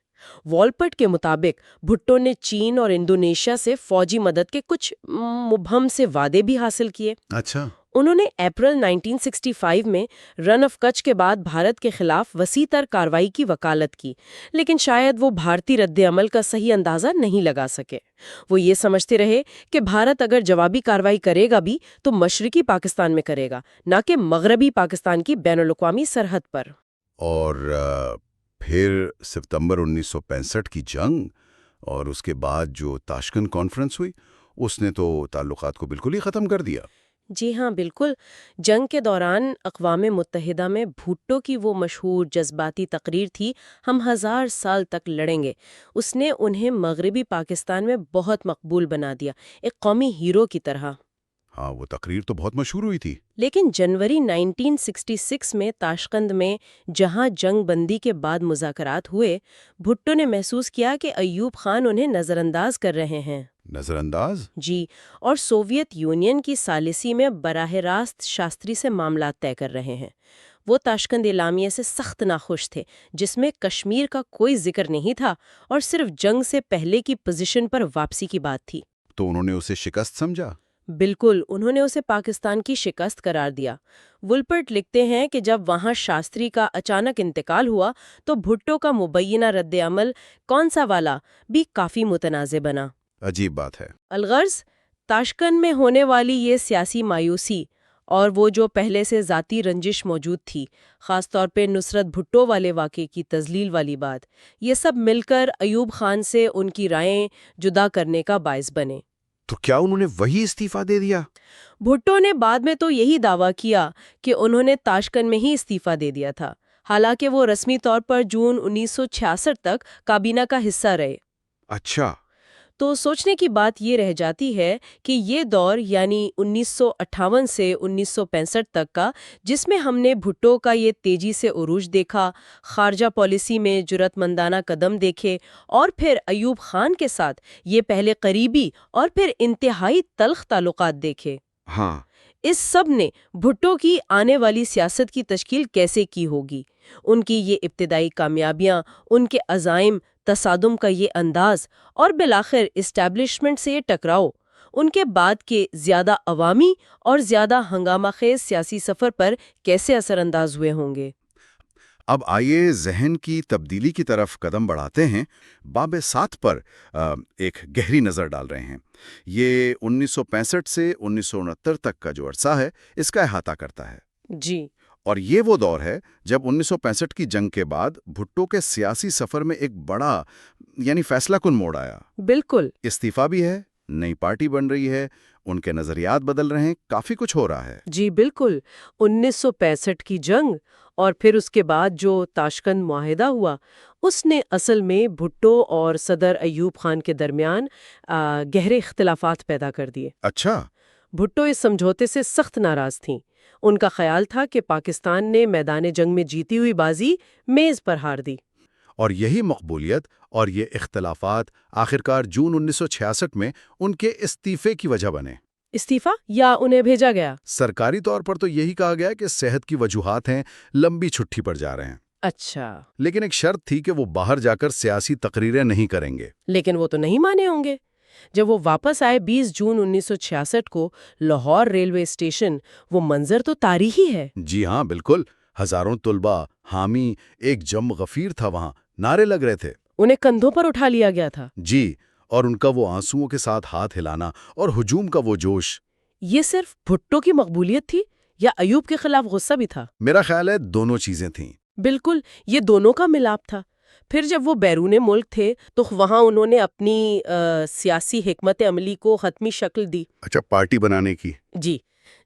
والپٹ کے مطابق بھٹو نے چین اور انڈونیشیا سے فوجی مدد کے کچھ مبہم سے وعدے بھی حاصل کیے۔ اچھا۔ انہوں نے اپریل 1965 میں رن آف کچھ کے بعد بھارت کے خلاف وسیع تر کارروائی کی وکالت کی، لیکن شاید وہ بھارتی رد عمل کا صحیح اندازہ نہیں لگا سکے۔ وہ یہ سمجھتے رہے کہ بھارت اگر جوابی کارروائی کرے گا بھی تو مشرقی پاکستان میں کرے گا، نہ کہ مغربی پاکستان کی بین الاقوامی سرحد پر۔ اور پھر ستمبر 1965 کی جنگ اور اس کے بعد جو تاشکند کانفرنس ہوئی، اس نے تو تعلقات کو بالکل ہی ختم کر دیا۔ جی ہاں، بالکل۔ جنگ کے دوران اقوام متحدہ میں بھٹو کی وہ مشہور جذباتی تقریر تھی، ہم 1000 سال تک لڑیں گے۔ اس نے انہیں مغربی پاکستان میں بہت مقبول بنا دیا، ایک قومی ہیرو کی طرح۔ ہاں، وہ تقریر تو بہت مشہور ہوئی تھی۔ لیکن جنوری 1966 میں تاشقند میں جہاں جنگ بندی کے بعد مذاکرات ہوئے، بھٹو نے محسوس کیا کہ ایوب خان انہیں نظر انداز کر رہے ہیں۔ نظر انداز؟ جی، اور سوویت یونین کی ثالثی میں براہ راست شاستری سے معاملات طے کر رہے ہیں۔ وہ تاشقند اعلامیہ سے سخت ناخوش تھے، جس میں کشمیر کا کوئی ذکر نہیں تھا اور صرف جنگ سے پہلے کی پوزیشن پر واپسی کی بات تھی۔ تو انہوں نے اسے شکست سمجھا؟ بالکل، انہوں نے اسے پاکستان کی شکست قرار دیا۔ وولپرٹ لکھتے ہیں کہ جب وہاں شاستری کا اچانک انتقال ہوا تو بھٹو کا مبینہ رد عمل کون سا والا بھی کافی متنازع بنا۔ عجیب بات ہے۔ الغرض، تاشقند میں ہونے والی یہ سیاسی مایوسی اور وہ جو پہلے سے ذاتی رنجش موجود تھی، خاص طور پہ نصرت بھٹو والے واقعے کی تذلیل والی بات، یہ سب مل کر ایوب خان سے ان کی رائیں جدا کرنے کا باعث بنے۔ تو کیا انہوں نے وہی استعفیٰ دے دیا؟ بھٹو نے بعد میں تو یہی دعویٰ کیا کہ انہوں نے تاشقند میں ہی استعفیٰ دے دیا تھا، حالانکہ وہ رسمی طور پر جون 1966 تک کابینہ کا حصہ رہے۔ اچھا۔ تو سوچنے کی بات یہ رہ جاتی ہے کہ یہ دور یعنی 1958 سے 1965 تک کا، جس میں ہم نے بھٹو کا یہ تیزی سے عروج دیکھا، خارجہ پالیسی میں جرأت مندانہ قدم دیکھے، اور پھر ایوب خان کے ساتھ یہ پہلے قریبی اور پھر انتہائی تلخ تعلقات دیکھے، ہاں، اس سب نے بھٹو کی آنے والی سیاست کی تشکیل کیسے کی ہوگی؟ ان کی یہ ابتدائی کامیابیاں، ان کے عزائم، تصادم کا یہ انداز، اور بالآخر اسٹیبلشمنٹ سے یہ ٹکراؤ، ان کے بعد کے زیادہ عوامی اور زیادہ ہنگامہ خیز سیاسی سفر پر کیسے اثر انداز ہوئے ہوں گے؟ اب آئیے ذہن کی تبدیلی کی طرف قدم بڑھاتے ہیں۔ باب 7 پر ایک گہری نظر ڈال رہے ہیں۔ یہ 1965 سے 1969 تک کا جو عرصہ ہے، اس کا احاطہ کرتا ہے۔ جی، اور یہ وہ دور ہے جب 1965 کی جنگ کے بعد بھٹو کے سیاسی سفر میں ایک بڑا یعنی فیصلہ کن موڑ آیا۔ بالکل۔ استعفیٰ بھی ہے، نئی پارٹی بن رہی ہے، ان کے نظریات بدل رہے ہیں، کافی کچھ ہو رہا ہے۔ جی بالکل، 1965 کی جنگ اور پھر اس کے بعد جو تاشقند معاہدہ ہوا، اس نے اصل میں بھٹو اور صدر ایوب خان کے درمیان گہرے اختلافات پیدا کر دیے۔ اچھا۔ بھٹو اس سمجھوتے سے سخت ناراض تھیں۔ ان کا خیال تھا کہ پاکستان نے میدان جنگ میں جیتی ہوئی بازی میز پر ہار دی۔ اور یہی مقبولیت اور یہ اختلافات آخرکار جون 1966 میں ان کے استعفے کی وجہ بنے۔ استعفیٰ یا انہیں بھیجا گیا؟ سرکاری طور پر تو یہی کہا گیا کہ صحت کی وجوہات ہیں، لمبی چھٹی پر جا رہے ہیں۔ اچھا، لیکن ایک شرط تھی کہ وہ باہر جا کر سیاسی تقریریں نہیں کریں گے۔ لیکن وہ تو نہیں مانے ہوں گے۔ جب وہ واپس آئے 20 جون 1966 کو لاہور ریلوے اسٹیشن، وہ منظر تو تاریخی ہے۔ جی ہاں، بالکل۔ ہزاروں طلباء، حامی، ایک جم غفیر تھا وہاں، نعرے لگ رہے تھے۔ انہیں کندھوں پر اٹھا لیا گیا تھا۔ جی، اور ان کا وہ آنسوؤں کے ساتھ ہاتھ ہلانا اور ہجوم کا وہ جوش، یہ صرف بھٹو کی مقبولیت تھی یا ایوب کے خلاف غصہ بھی تھا؟ میرا خیال ہے دونوں چیزیں تھیں۔ بالکل، یہ دونوں کا ملاپ تھا۔ پھر جب وہ بیرون ملک تھے تو وہاں انہوں نے اپنی سیاسی حکمت عملی کو حتمی شکل دی۔ اچھا، پارٹی بنانے کی؟ جی،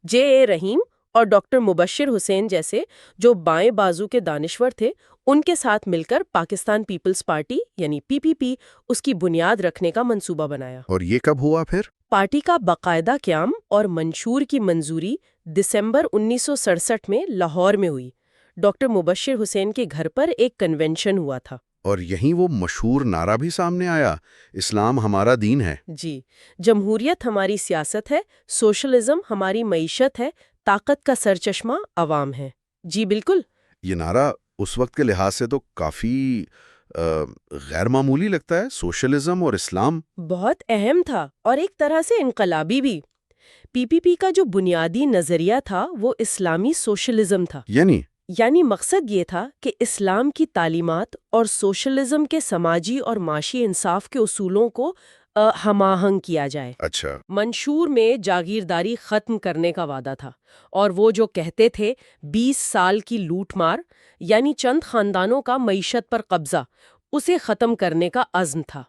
جے اے رحیم اور ڈاکٹر مبشر حسین جیسے جو بائیں بازو کے دانشور تھے، ان کے ساتھ مل کر پاکستان پیپلز پارٹی یعنی PPP اس کی بنیاد رکھنے کا منصوبہ بنایا۔ اور یہ کب ہوا پھر؟ پارٹی کا باقاعدہ قیام اور منشور کی منظوری دسمبر 1967 میں لاہور میں ہوئی۔ ڈاکٹر مبشر حسین کے گھر پر ایک کنونشن ہوا تھا۔ اور یہیں وہ مشہور نعرہ بھی سامنے آیا، اسلام ہمارا دین ہے۔ جی، جمہوریت ہماری سیاست ہے، سوشلزم ہماری معیشت ہے، طاقت کا سرچشمہ عوام ہے۔ جی بالکل۔ یہ نعرہ اس وقت کے لحاظ سے تو کافی غیر معمولی لگتا ہے، سوشلزم اور اسلام۔ بہت اہم تھا اور ایک طرح سے انقلابی بھی۔ PPP کا جو بنیادی نظریہ تھا وہ اسلامی سوشلزم تھا۔ یعنی مقصد یہ تھا کہ اسلام کی تعلیمات اور سوشلزم کے سماجی اور معاشی انصاف کے اصولوں کو ہم آہنگ کیا جائے۔ اچھا۔ منشور میں جاگیرداری ختم کرنے کا وعدہ تھا، اور وہ جو کہتے تھے 20 سال کی لوٹ مار یعنی چند خاندانوں کا معیشت پر قبضہ، اسے ختم کرنے کا عزم تھا۔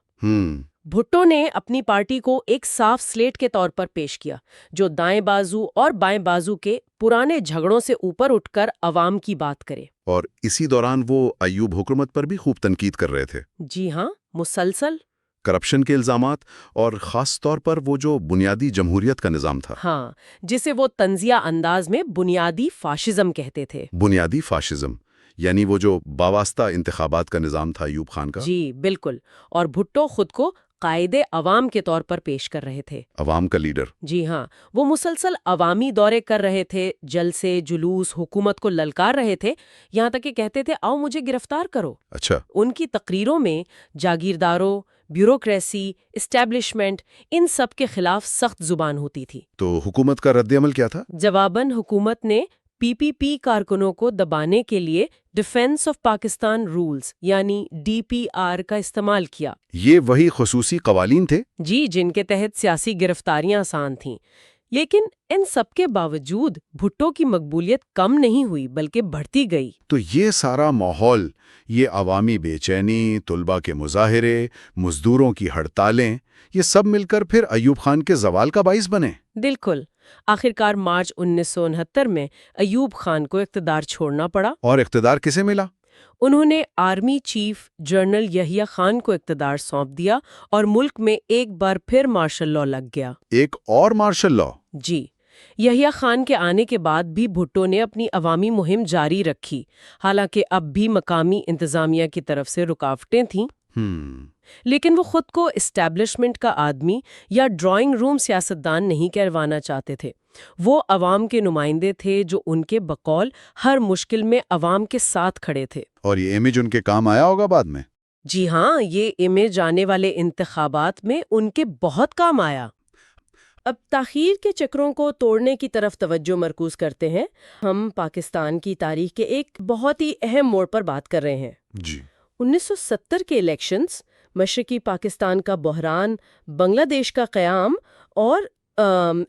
بھٹو نے اپنی پارٹی کو ایک صاف سلیٹ کے طور پر پیش کیا جو دائیں بازو اور بائیں بازو کے پرانے جھگڑوں سے اوپر اٹھ کر عوام کی بات کرے۔ اور اسی دوران وہ ایوب حکومت پر بھی خوب تنقید کر رہے تھے۔ جی ہاں، مسلسل۔ کرپشن کے الزامات اور خاص طور پر وہ جو بنیادی جمہوریت کا نظام تھا۔ ہاں، جسے وہ طنزیہ انداز میں بنیادی فاشزم کہتے تھے۔ بنیادی فاشزم یعنی وہ جو باواسطہ انتخابات کا نظام تھا ایوب خان کا۔ جی بالکل، اور بھٹو خود کو قائد عوام کے طور پر پیش کر رہے تھے۔ عوام کا لیڈر۔ جی ہاں، وہ مسلسل عوامی دورے کر رہے تھے، جلسے جلوس، حکومت کو للکار رہے تھے، یہاں تک کہ کہتے تھے آؤ مجھے گرفتار کرو۔ اچھا۔ ان کی تقریروں میں جاگیرداروں، بیوروکریسی، اسٹیبلشمنٹ، ان سب کے خلاف سخت زبان ہوتی تھی۔ تو حکومت کا رد عمل کیا تھا؟ جواباً حکومت نے PPP کارکنوں کو دبانے کے لیے ڈیفنس آف پاکستان رولز یعنی DPR کا استعمال کیا۔ یہ وہی خصوصی قوانین تھے؟ جی، جن کے تحت سیاسی گرفتاریاں آسان تھیں۔ لیکن ان سب کے باوجود بھٹو کی مقبولیت کم نہیں ہوئی بلکہ بڑھتی گئی۔ تو یہ سارا ماحول، یہ عوامی بے چینی، طلباء کے مظاہرے، مزدوروں کی ہڑتالیں، یہ سب مل کر پھر ایوب خان کے زوال کا باعث بنے؟ بالکل۔ آخرکار مارچ 1969 میں ایوب خان کو اقتدار چھوڑنا پڑا۔ اور اقتدار کسے ملا؟ انہوں نے army chief general Yahya Khan کو اقتدار سونپ دیا اور ملک میں ایک بار پھر مارشل لاء لگ گیا۔ ایک اور مارشل لاء؟ جی، یحییٰ خان کے آنے کے بعد بھی بھٹو نے اپنی عوامی مہم جاری رکھی، حالانکہ اب بھی مقامی انتظامیہ کی طرف سے رکاوٹیں تھیں۔ لیکن وہ خود کو اسٹیبلشمنٹ کا آدمی یا ڈرائنگ روم سیاستدان نہیں کہلوانا چاہتے تھے۔ وہ عوام کے نمائندے تھے جو ان کے بقول ہر مشکل میں عوام کے ساتھ کھڑے تھے۔ اور یہ امیج ان کے کام آیا ہوگا بعد میں؟ جی ہاں، یہ امیج آنے والے انتخابات میں ان کے بہت کام آیا۔ اب تاخیر کے چکروں کو توڑنے کی طرف توجہ مرکوز کرتے ہیں۔ ہم پاکستان کی تاریخ کے ایک بہت ہی اہم موڑ پر بات کر رہے ہیں۔ جی۔ 1970 کے الیکشنز، مشرقی پاکستان کا بحران، بنگلہ دیش کا قیام اور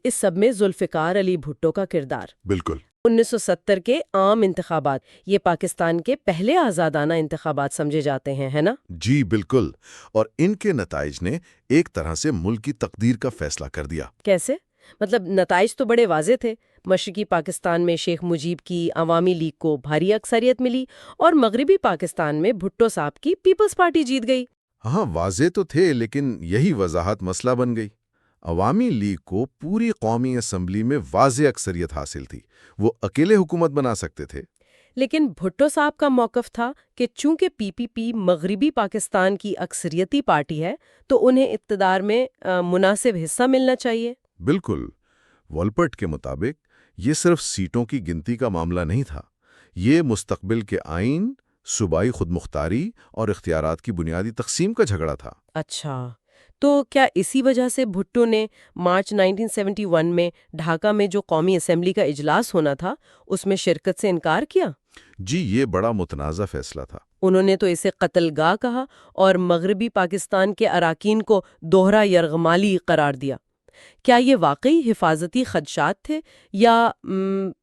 اس سب میں ذوالفقار علی بھٹو کا کردار۔ بالکل۔ 1970 کے عام انتخابات یہ پاکستان کے پہلے آزادانہ انتخابات سمجھے جاتے ہیں، ہے نا؟ جی بالکل، اور ان کے نتائج نے ایک طرح سے ملک کی تقدیر کا فیصلہ کر دیا۔ کیسے؟ مطلب نتائج تو بڑے واضح تھے۔ مشرقی پاکستان میں شیخ مجیب کی عوامی لیگ کو بھاری اکثریت ملی اور مغربی پاکستان میں بھٹو صاحب کی پیپلز پارٹی جیت گئی۔ ہاں، واضح تو تھے، لیکن یہی وضاحت مسئلہ بن گئی۔ عوامی لیگ کو پوری قومی اسمبلی میں واضح اکثریت حاصل تھی، وہ اکیلے حکومت بنا سکتے تھے۔ لیکن بھٹو صاحب کا موقف تھا کہ چونکہ PPP مغربی پاکستان کی اکثریتی پارٹی ہے تو انہیں اقتدار میں مناسب حصہ ملنا چاہیے۔ بالکل۔ والپٹ کے مطابق یہ صرف سیٹوں کی گنتی کا معاملہ نہیں تھا، یہ مستقبل کے آئین، صوبائی خود مختاری اور اختیارات کی بنیادی تقسیم کا جھگڑا تھا۔ اچھا، تو کیا اسی وجہ سے بھٹو نے مارچ 1971 میں ڈھاکہ میں جو قومی اسمبلی کا اجلاس ہونا تھا اس میں شرکت سے انکار کیا؟ جی، یہ بڑا متنازع فیصلہ تھا۔ انہوں نے تو اسے قتل گاہ کہا اور مغربی پاکستان کے اراکین کو دوہرا یرغمالی قرار دیا۔ کیا یہ واقعی حفاظتی خدشات تھے یا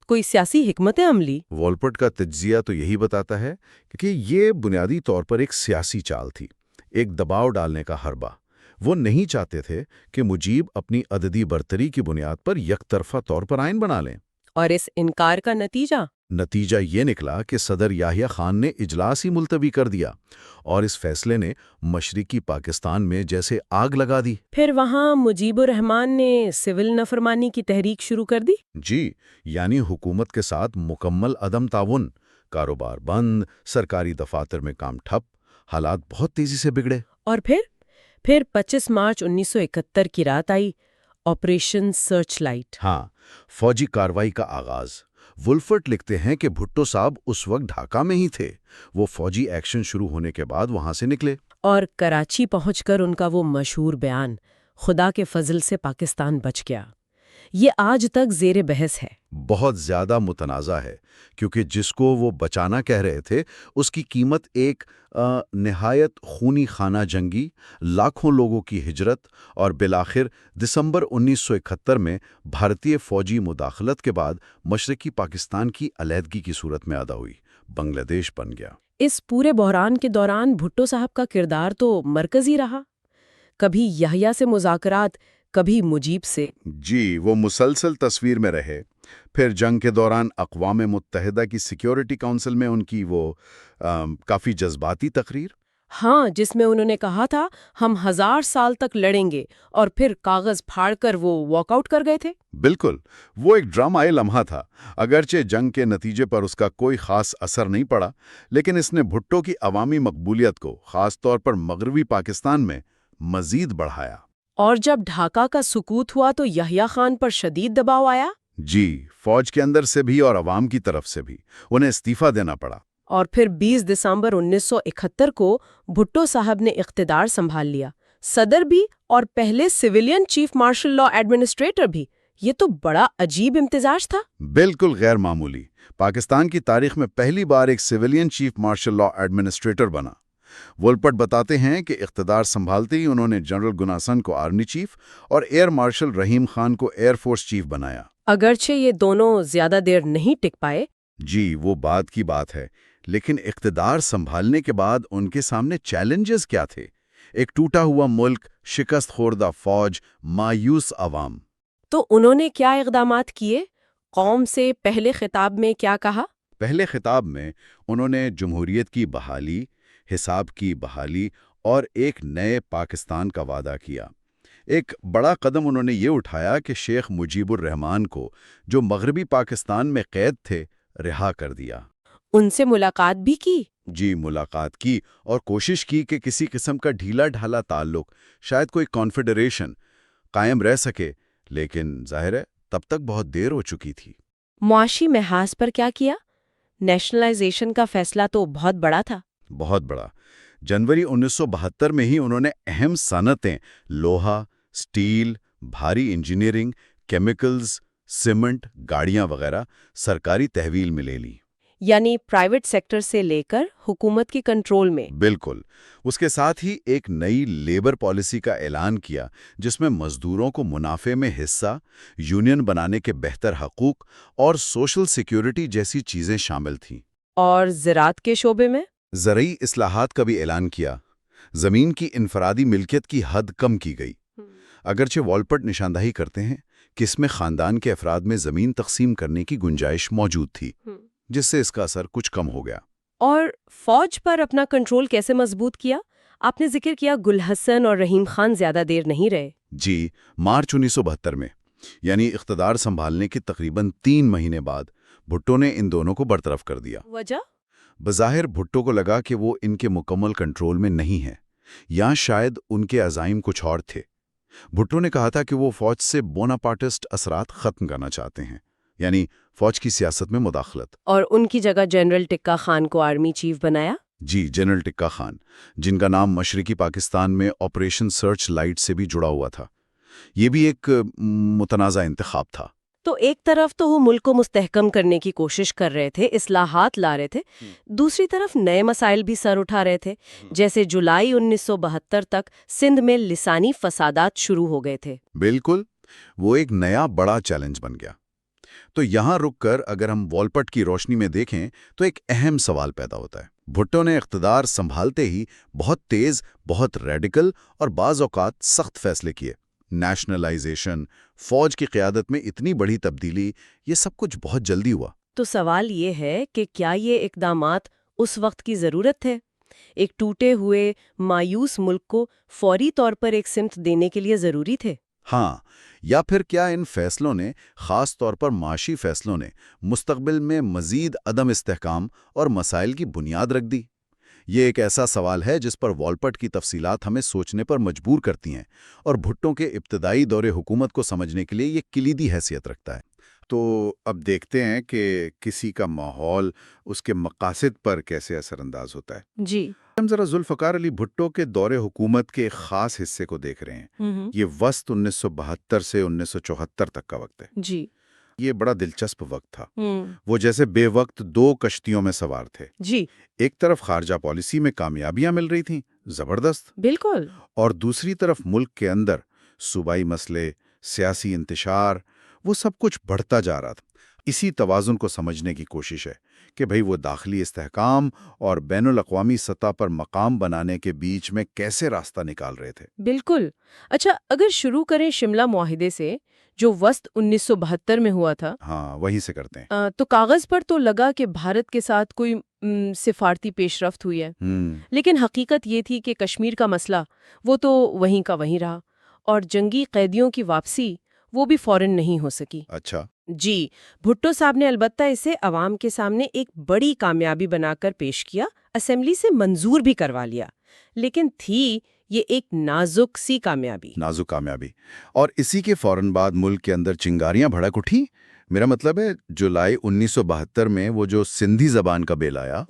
کوئی سیاسی حکمت عملی؟ وولپرٹ کا تجزیہ تو یہی بتاتا ہے کہ یہ بنیادی طور پر ایک سیاسی چال تھی، ایک دباؤ ڈالنے کا حربہ۔ وہ نہیں چاہتے تھے کہ مجیب اپنی عددی برتری کی بنیاد پر یک طرفہ طور پر آئین بنا لیں۔ اور اس انکار کا نتیجہ یہ نکلا کہ صدر یحییٰ خان نے اجلاس ہی ملتوی کر دیا، اور اس فیصلے نے مشرقی پاکستان میں جیسے آگ لگا دی۔ پھر وہاں مجیب الرحمان نے سول نافرمانی کی تحریک شروع کر دی؟ جی، یعنی حکومت کے ساتھ مکمل عدم تعاون، کاروبار بند، سرکاری دفاتر میں کام ٹھپ، حالات بہت تیزی سے بگڑے۔ اور پھر 25 مارچ 1971 کی رات آئی، آپریشن سرچ لائٹ۔ ہاں، فوجی کارروائی کا آغاز۔ وولفرٹ لکھتے ہیں کہ بھٹو صاحب اس وقت ڈھاکہ میں ہی تھے۔ وہ فوجی ایکشن شروع ہونے کے بعد وہاں سے نکلے اور کراچی پہنچ کر ان کا وہ مشہور بیان، خدا کے فضل سے پاکستان بچ گیا، یہ آج تک زیر بحث ہے۔ بہت زیادہ متنازع ہے، کیونکہ جس کو وہ بچانا کہہ رہے تھے اس کی قیمت ایک نہایت خونی خانہ جنگی، لاکھوں لوگوں کی ہجرت، اور بالآخر دسمبر 1971 میں بھارتی فوجی مداخلت کے بعد مشرقی پاکستان کی علیحدگی کی صورت میں ادا ہوئی، بنگلہ دیش بن گیا۔ اس پورے بحران کے دوران بھٹو صاحب کا کردار تو مرکزی رہا، کبھی یحییٰ سے مذاکرات، کبھی مجیب سے۔ جی، وہ مسلسل تصویر میں رہے۔ پھر جنگ کے دوران اقوام متحدہ کی سیکیورٹی کونسل میں ان کی وہ کافی جذباتی تقریر۔ ہاں، جس میں انہوں نے کہا تھا ہم 1000 سال تک لڑیں گے، اور پھر کاغذ پھاڑ کر وہ واک آؤٹ کر گئے تھے۔ بالکل، وہ ایک ڈرامائی لمحہ تھا۔ اگرچہ جنگ کے نتیجے پر اس کا کوئی خاص اثر نہیں پڑا، لیکن اس نے بھٹو کی عوامی مقبولیت کو خاص طور پر مغربی پاکستان میں مزید بڑھایا۔ اور جب ڈھاکہ کا سکوت ہوا تو یحییٰ خان پر شدید دباؤ آیا۔ جی، فوج کے اندر سے بھی اور عوام کی طرف سے بھی انہیں استعفیٰ دینا پڑا۔ اور پھر 20 دسمبر 1971 کو بھٹو صاحب نے اقتدار سنبھال لیا، صدر بھی اور پہلے civilian chief martial law administrator بھی۔ یہ تو بڑا عجیب امتزاج تھا۔ بالکل غیر معمولی۔ پاکستان کی تاریخ میں پہلی بار ایک civilian chief martial law administrator بنا۔ وولپرٹ بتاتے ہیں کہ اقتدار سنبھالتے ہی انہوں نے جنرل گناسن کو آرمی چیف اور ایئر مارشل رحیم خان کو ایئر فورس چیف بنایا۔ اگرچہ یہ دونوں زیادہ دیر نہیں ٹک پائے۔ جی، وہ بعد کی بات ہے، لیکن اقتدار سنبھالنے کے بعد ان کے سامنے چیلنجز کیا تھے؟ ایک ٹوٹا ہوا ملک، شکست خوردہ فوج، مایوس عوام۔ تو انہوں نے کیا اقدامات کیے؟ قوم سے پہلے خطاب میں کیا کہا؟ پہلے خطاب میں انہوں نے جمہوریت کی بحالی، حساب کی بحالی اور ایک نئے پاکستان کا وعدہ کیا۔ ایک بڑا قدم انہوں نے یہ اٹھایا کہ شیخ مجیب الرحمان کو، جو مغربی پاکستان میں قید تھے، رہا کر دیا۔ ان سے ملاقات بھی کی؟ جی، ملاقات کی اور کوشش کی کہ کسی قسم کا ڈھیلا ڈھالا تعلق، شاید کوئی کانفیڈریشن قائم رہ سکے، لیکن ظاہر ہے تب تک بہت دیر ہو چکی تھی۔ معاشی محاذ پر کیا کیا؟ نیشنلائزیشن کا فیصلہ تو بہت بڑا تھا۔ بہت بڑا۔ جنوری 1972 میں ہی انہوں نے اہم صنعتیں، لوہا، سٹیل، بھاری انجینئرنگ، کیمیکلز، سیمنٹ، گاڑیاں وغیرہ سرکاری تحویل میں لے لی۔ یعنی پرائیویٹ سیکٹر سے لے کر حکومت کی کنٹرول میں۔ بالکل۔ اس کے ساتھ ہی ایک نئی لیبر پالیسی کا اعلان کیا، جس میں مزدوروں کو منافع میں حصہ، یونین بنانے کے بہتر حقوق اور سوشل سیکیورٹی جیسی چیزیں شامل تھیں۔ اور زراعت کے شعبے میں؟ زرعی اصلاحات کا بھی اعلان کیا۔ زمین کی انفرادی ملکیت کی حد کم کی گئی۔ اگرچہ وولپرٹ نشاندہی کرتے ہیں کہ اس میں خاندان کے افراد میں زمین تقسیم کرنے کی گنجائش موجود تھی، جس سے اس کا اثر کچھ کم ہو گیا۔ اور فوج پر اپنا کنٹرول کیسے مضبوط کیا؟ آپ نے ذکر کیا گل حسن اور رحیم خان زیادہ دیر نہیں رہے۔ جی، مارچ 1972 میں، یعنی اقتدار سنبھالنے کے تقریباً 3 مہینے بعد، بھٹو نے ان دونوں کو برطرف کر دیا۔ وجہ؟ بظاہر بھٹو کو لگا کہ وہ ان کے مکمل کنٹرول میں نہیں ہیں، یا شاید ان کے عزائم کچھ اور تھے۔ بھٹو نے کہا تھا کہ وہ فوج سے بوناپارٹسٹ اثرات ختم کرنا چاہتے ہیں، یعنی فوج کی سیاست میں مداخلت۔ اور ان کی جگہ جنرل ٹکا خان کو آرمی چیف بنایا؟ جی، جنرل ٹکا خان، جن کا نام مشرقی پاکستان میں آپریشن سرچ لائٹ سے بھی جڑا ہوا تھا۔ یہ بھی ایک متنازع انتخاب تھا۔ تو ایک طرف تو وہ ملک کو مستحکم کرنے کی کوشش کر رہے تھے، اصلاحات لا رہے تھے، دوسری طرف نئے مسائل بھی سر اٹھا رہے تھے، جیسے جولائی 1972 تک سندھ میں لسانی فسادات شروع ہو گئے تھے۔ بالکل، وہ ایک نیا بڑا چیلنج بن گیا۔ تو یہاں رک کر اگر ہم والپٹ کی روشنی میں دیکھیں تو ایک اہم سوال پیدا ہوتا ہے۔ بھٹو نے اقتدار سنبھالتے ہی بہت تیز، بہت ریڈیکل اور بعض اوقات سخت فیصلے کیے۔ نیشنلائزیشن، فوج کی قیادت میں اتنی بڑی تبدیلی، یہ سب کچھ بہت جلدی ہوا۔ تو سوال یہ ہے کہ کیا یہ اقدامات اس وقت کی ضرورت تھے؟ ایک ٹوٹے ہوئے، مایوس ملک کو فوری طور پر ایک سمت دینے کے لیے ضروری تھے؟ ہاں، یا پھر کیا ان فیصلوں نے، خاص طور پر معاشی فیصلوں نے، مستقبل میں مزید عدم استحکام اور مسائل کی بنیاد رکھ دی؟ یہ ایک ایسا سوال ہے جس پر والپٹ کی تفصیلات ہمیں سوچنے پر مجبور کرتی ہیں، اور بھٹو کے ابتدائی دور حکومت کو سمجھنے کے لیے یہ کلیدی حیثیت رکھتا ہے۔ تو اب دیکھتے ہیں کہ کسی کا ماحول اس کے مقاصد پر کیسے اثر انداز ہوتا ہے۔ جی، ہم ذرا ذوالفقار علی بھٹو کے دور حکومت کے خاص حصے کو دیکھ رہے ہیں۔ یہ وسط 1972 سے 1974 تک کا وقت ہے۔ جی، یہ بڑا دلچسپ وقت تھا۔ وہ جیسے بے وقت دو کشتیوں میں سوار تھے۔ جی، ایک طرف خارجہ پالیسی میں کامیابیاں مل رہی تھیں، زبردست، بالکل، اور دوسری طرف ملک کے اندر صوبائی مسئلے، سیاسی انتشار، وہ سب کچھ بڑھتا جا رہا تھا۔ اسی توازن کو سمجھنے کی کوشش ہے کہ بھئی وہ داخلی استحکام اور بین الاقوامی سطح پر مقام بنانے کے بیچ میں کیسے راستہ نکال رہے تھے۔ بالکل۔ اچھا، اگر شروع کریں شملہ معاہدے سے، جو وسط 1972 میں ہوا تھا، ہاں، وہیں سے کرتے ہیں۔ تو کاغذ پر تو لگا کہ بھارت کے ساتھ کوئی سفارتی پیش رفت ہوئی ہے، لیکن حقیقت یہ تھی کہ کشمیر کا مسئلہ وہ تو وہیں کا وہیں رہا، اور جنگی قیدیوں کی واپسی وہ بھی فوراً نہیں ہو سکی۔ اچھا، جی، بھٹو صاحب نے البتہ اسے عوام کے سامنے ایک بڑی کامیابی بنا کر پیش کیا، اسمبلی سے منظور بھی کروا لیا، لیکن تھی یہ ایک نازک سی کامیابی۔ نازک کامیابی، اور اسی کے فوراً بعد ملک کے اندر چنگاریاں بھڑک اٹھی۔ میرا مطلب ہے جولائی 1972 میں وہ جو سندھی زبان کا بل آیا،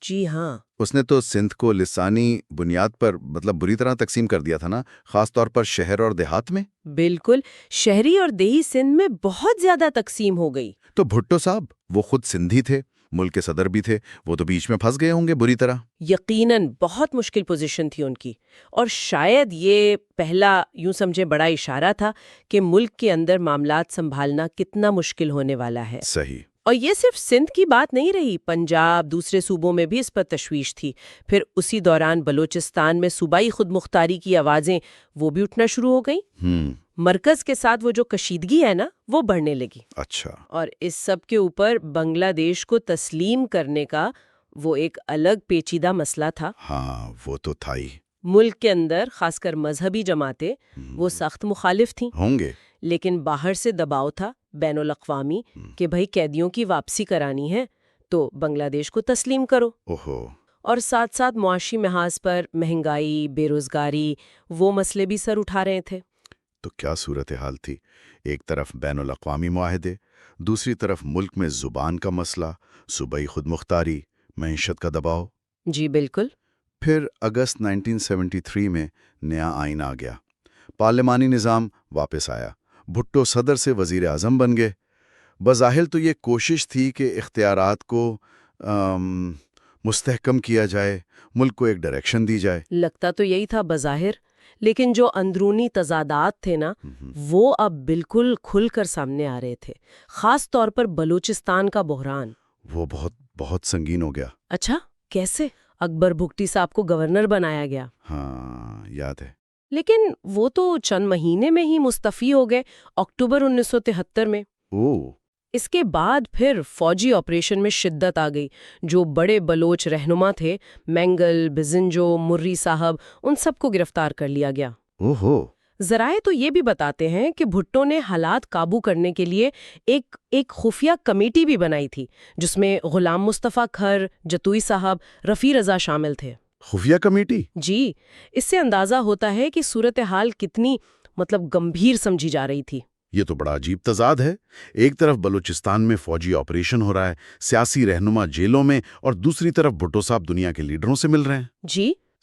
جی ہاں، اس نے تو سندھ کو لسانی بنیاد پر بری طرح تقسیم کر دیا تھا نا، خاص طور پر شہر اور دیہات میں۔ بالکل، شہری اور دیہی سندھ میں بہت زیادہ تقسیم ہو گئی۔ تو بھٹو صاحب وہ خود سندھی تھے، ملک کے صدر بھی تھے، وہ تو بیچ میں پھنس گئے ہوں گے بری طرح۔ یقیناً بہت مشکل پوزیشن تھی ان کی، اور شاید یہ پہلا یوں سمجھے بڑا اشارہ تھا کہ ملک کے اندر معاملات سنبھالنا کتنا مشکل ہونے والا ہے۔ صحیح۔ اور یہ صرف سندھ کی بات نہیں رہی، پنجاب، دوسرے صوبوں میں بھی اس پر تشویش تھی۔ پھر اسی دوران بلوچستان میں صوبائی خود مختاری کی آوازیں وہ بھی اٹھنا شروع ہو گئیں۔ مرکز کے ساتھ وہ جو کشیدگی ہے نا، وہ بڑھنے لگی۔ اچھا، اور اس سب کے اوپر بنگلہ دیش کو تسلیم کرنے کا وہ ایک الگ پیچیدہ مسئلہ تھا۔ ہاں، وہ تو تھا ہی۔ ملک کے اندر خاص کر مذہبی جماعتیں وہ سخت مخالف تھیں، ہوں گے، لیکن باہر سے دباؤ تھا بین الاقوامی کہ بھئی قیدیوں کی واپسی کرانی ہے تو بنگلہ دیش کو تسلیم کرو۔ اوہو، اور ساتھ ساتھ معاشی محاذ پر مہنگائی، بے روزگاری، وہ مسئلے بھی سر اٹھا رہے تھے۔ تو کیا صورتحال تھی؟ ایک طرف بین الاقوامی معاہدے، دوسری طرف ملک میں زبان کا مسئلہ، صوبائی خود مختاری، معیشت کا دباؤ۔ جی بالکل۔ پھر اگست 1973 میں نیا آئین آ گیا، پارلیمانی نظام واپس آیا، بھٹو صدر سے وزیر اعظم بن گئے۔ بظاہر تو یہ کوشش تھی کہ اختیارات کو مستحکم کیا جائے، ملک کو ایک ڈائریکشن دی جائے۔ لگتا تو یہی تھا بظاہر، لیکن جو اندرونی تضادات تھے نا، وہ اب بالکل کھل کر سامنے آ رہے تھے، خاص طور پر بلوچستان کا بحران۔ وہ بہت سنگین ہو گیا۔ اچھا، کیسے؟ اکبر بگٹی صاحب کو گورنر بنایا گیا۔ ہاں، یاد ہے۔ لیکن وہ تو چند مہینے میں ہی مستعفی ہو گئے، اکتوبر 1973 میں۔ اس کے بعد پھر فوجی آپریشن میں شدت آ گئی۔ جو بڑے بلوچ رہنما تھے، مینگل، بزنجو، مرری صاحب، ان سب کو گرفتار کر لیا گیا۔ ذرائع تو یہ بھی بتاتے ہیں کہ بھٹو نے حالات قابو کرنے کے لیے ایک خفیہ کمیٹی بھی بنائی تھی، جس میں غلام مصطفیٰ کھر، جتوئی صاحب، رفیع رضا شامل تھے۔ خفیہ کمیٹی؟ جی، اس سے اندازہ ہوتا ہے کہ صورتحال کتنی گمبھیر سمجھی جا رہی تھی۔ یہ تو بڑا عجیب تضاد ہے۔ ایک طرف بلوچستان میں فوجی آپریشن ہو رہا ہے، سیاسی رہنما جیلوں میں، اور دوسری طرف بھٹو صاحب دنیا کے لیڈروں سے مل رہے ہیں۔ جی،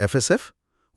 FSF,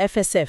FSF।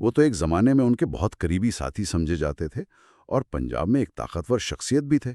وہ تو ایک زمانے میں ان کے بہت قریبی ساتھی سمجھے جاتے تھے اور پنجاب میں ایک طاقتور شخصیت بھی تھے۔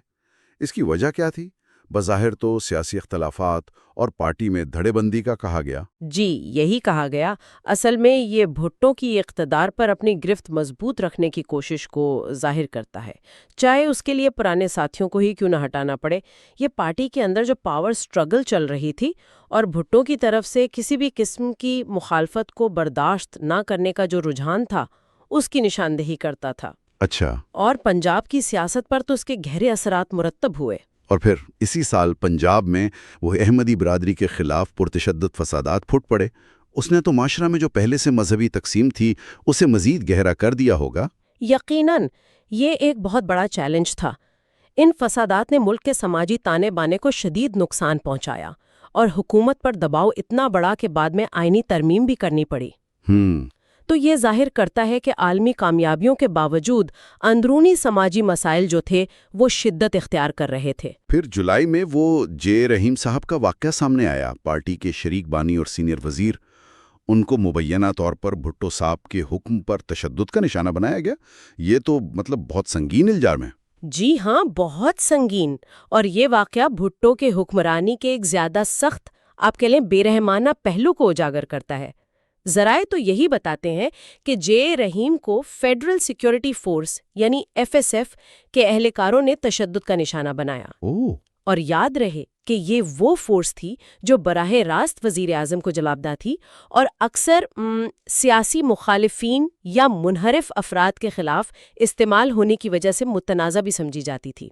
اس کی وجہ کیا تھی؟ بظاہر تو سیاسی اختلافات اور پارٹی میں دھڑے بندی کا کہا گیا۔ جی، یہی کہا گیا۔ اصل میں یہ بھٹو کی اقتدار پر اپنی گرفت مضبوط رکھنے کی کوشش کو ظاہر کرتا ہے، چاہے اس کے لیے پرانے ساتھیوں کو ہی کیوں نہ ہٹانا پڑے۔ یہ پارٹی کے اندر جو پاور سٹرگل چل رہی تھی اور بھٹو کی طرف سے کسی بھی قسم کی مخالفت کو برداشت نہ کرنے کا جو رجحان تھا، اس کی نشاندہی کرتا تھا۔ اچھا، اور پنجاب کی سیاست پر تو اس کے گہرے اثرات مرتب ہوئے۔ اور پھر اسی سال پنجاب میں وہ احمدی برادری کے خلاف پرتشدد فسادات پھوٹ پڑے۔ اس نے تو معاشرہ میں جو پہلے سے مذہبی تقسیم تھی اسے مزید گہرا کر دیا ہوگا۔ یقیناً یہ ایک بہت بڑا چیلنج تھا۔ ان فسادات نے ملک کے سماجی تانے بانے کو شدید نقصان پہنچایا اور حکومت پر دباؤ اتنا بڑا کہ بعد میں آئینی ترمیم بھی کرنی پڑی۔ تو یہ ظاہر کرتا ہے کہ عالمی کامیابیوں کے باوجود اندرونی سماجی مسائل جو تھے وہ شدت اختیار کر رہے تھے۔ پھر جولائی میں وہ جے رحیم صاحب کا واقعہ سامنے آیا۔ پارٹی کے شریک بانی اور سینئر وزیر، ان کو مبینہ طور پر بھٹو صاحب کے حکم پر تشدد کا نشانہ بنایا گیا۔ یہ تو بہت سنگین الزام ہے۔ جی ہاں، بہت سنگین۔ اور یہ واقعہ بھٹو کے حکمرانی کے ایک زیادہ سخت، آپ کہہ لیں بے رحمانہ پہلو کو اجاگر کرتا ہے۔ ذرائع تو یہی بتاتے ہیں کہ جے رحیم کو فیڈرل سیکیورٹی فورس یعنی FSF کے اہلکاروں نے تشدد کا نشانہ بنایا۔ اور یاد رہے کہ یہ وہ فورس تھی جو براہ راست وزیر اعظم کو جوابدہ تھی اور اکثر سیاسی مخالفین یا منحرف افراد کے خلاف استعمال ہونے کی وجہ سے متنازع بھی سمجھی جاتی تھی۔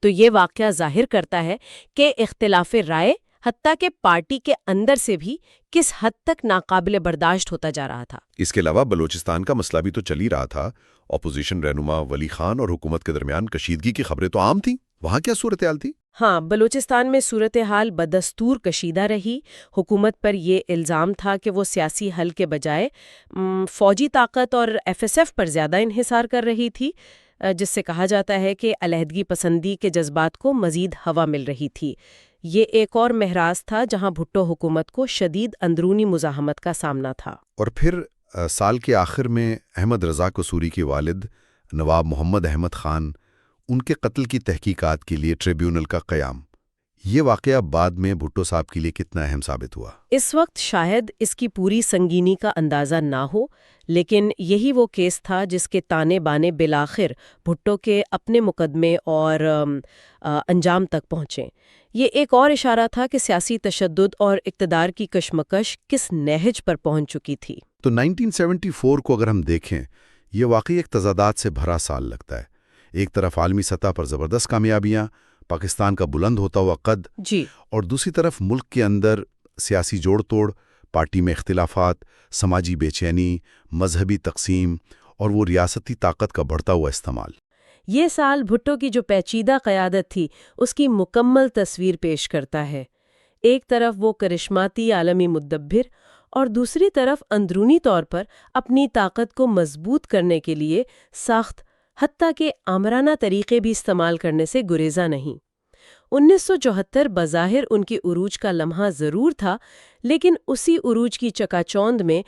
تو یہ واقعہ ظاہر کرتا ہے کہ اختلاف رائے حتیٰ کہ پارٹی کے اندر سے بھی کس حد تک ناقابل برداشت ہوتا جا رہا تھا۔ اس کے علاوہ بلوچستان کا مسئلہ بھی تو چل ہی رہا تھا۔ اپوزیشن رہنما ولی خان اور حکومت کے درمیان کشیدگی کی خبریں تو عام تھیں۔ وہاں کیا صورتحال تھی؟ ہاں، بلوچستان میں صورتحال بدستور کشیدہ رہی۔ حکومت پر یہ الزام تھا کہ وہ سیاسی حل کے بجائے فوجی طاقت اور FSF پر زیادہ انحصار کر رہی تھی، جس سے کہا جاتا ہے کہ علیحدگی پسندی کے جذبات کو مزید ہوا مل رہی تھی۔ یہ ایک اور محراج تھا جہاں بھٹو حکومت کو شدید اندرونی مزاحمت کا سامنا تھا۔ اور پھر سال کے آخر میں احمد رضا قصوری کے والد نواب محمد احمد خان، ان کے قتل کی تحقیقات کے لیے ٹریبیونل کا قیام۔ یہ واقعہ بعد میں بھٹو صاحب کے لیے کتنا اہم ثابت ہوا؟ اس وقت شاید اس کی پوری سنگینی کا اندازہ نہ ہو، لیکن یہی وہ کیس تھا جس کے تانے بانے بالآخر بھٹو کے اپنے مقدمے اور انجام تک پہنچے۔ یہ ایک اور اشارہ تھا کہ سیاسی تشدد اور اقتدار کی کشمکش کس نہج پر پہنچ چکی تھی۔ تو 1974 کو اگر ہم دیکھیں، یہ واقعی ایک تضادات سے بھرا سال لگتا ہے۔ ایک طرف عالمی سطح پر زبردست کامیابیاں، پاکستان کا بلند ہوتا ہوا قد، جی، اور دوسری طرف ملک کے اندر سیاسی جوڑ توڑ، پارٹی میں اختلافات، سماجی بے چینی، مذہبی تقسیم اور وہ ریاستی طاقت کا بڑھتا ہوا استعمال۔ یہ سال بھٹو کی جو پیچیدہ قیادت تھی اس کی مکمل تصویر پیش کرتا ہے۔ ایک طرف وہ کرشماتی عالمی مدبر اور دوسری طرف اندرونی طور پر اپنی طاقت کو مضبوط کرنے کے لیے سخت، حتیٰ کہ آمرانہ طریقے بھی استعمال کرنے سے گریزا نہیں۔ 1974 بظاہر ان کی عروج کا لمحہ ضرور تھا، لیکن اسی عروج کی چکا چوند میں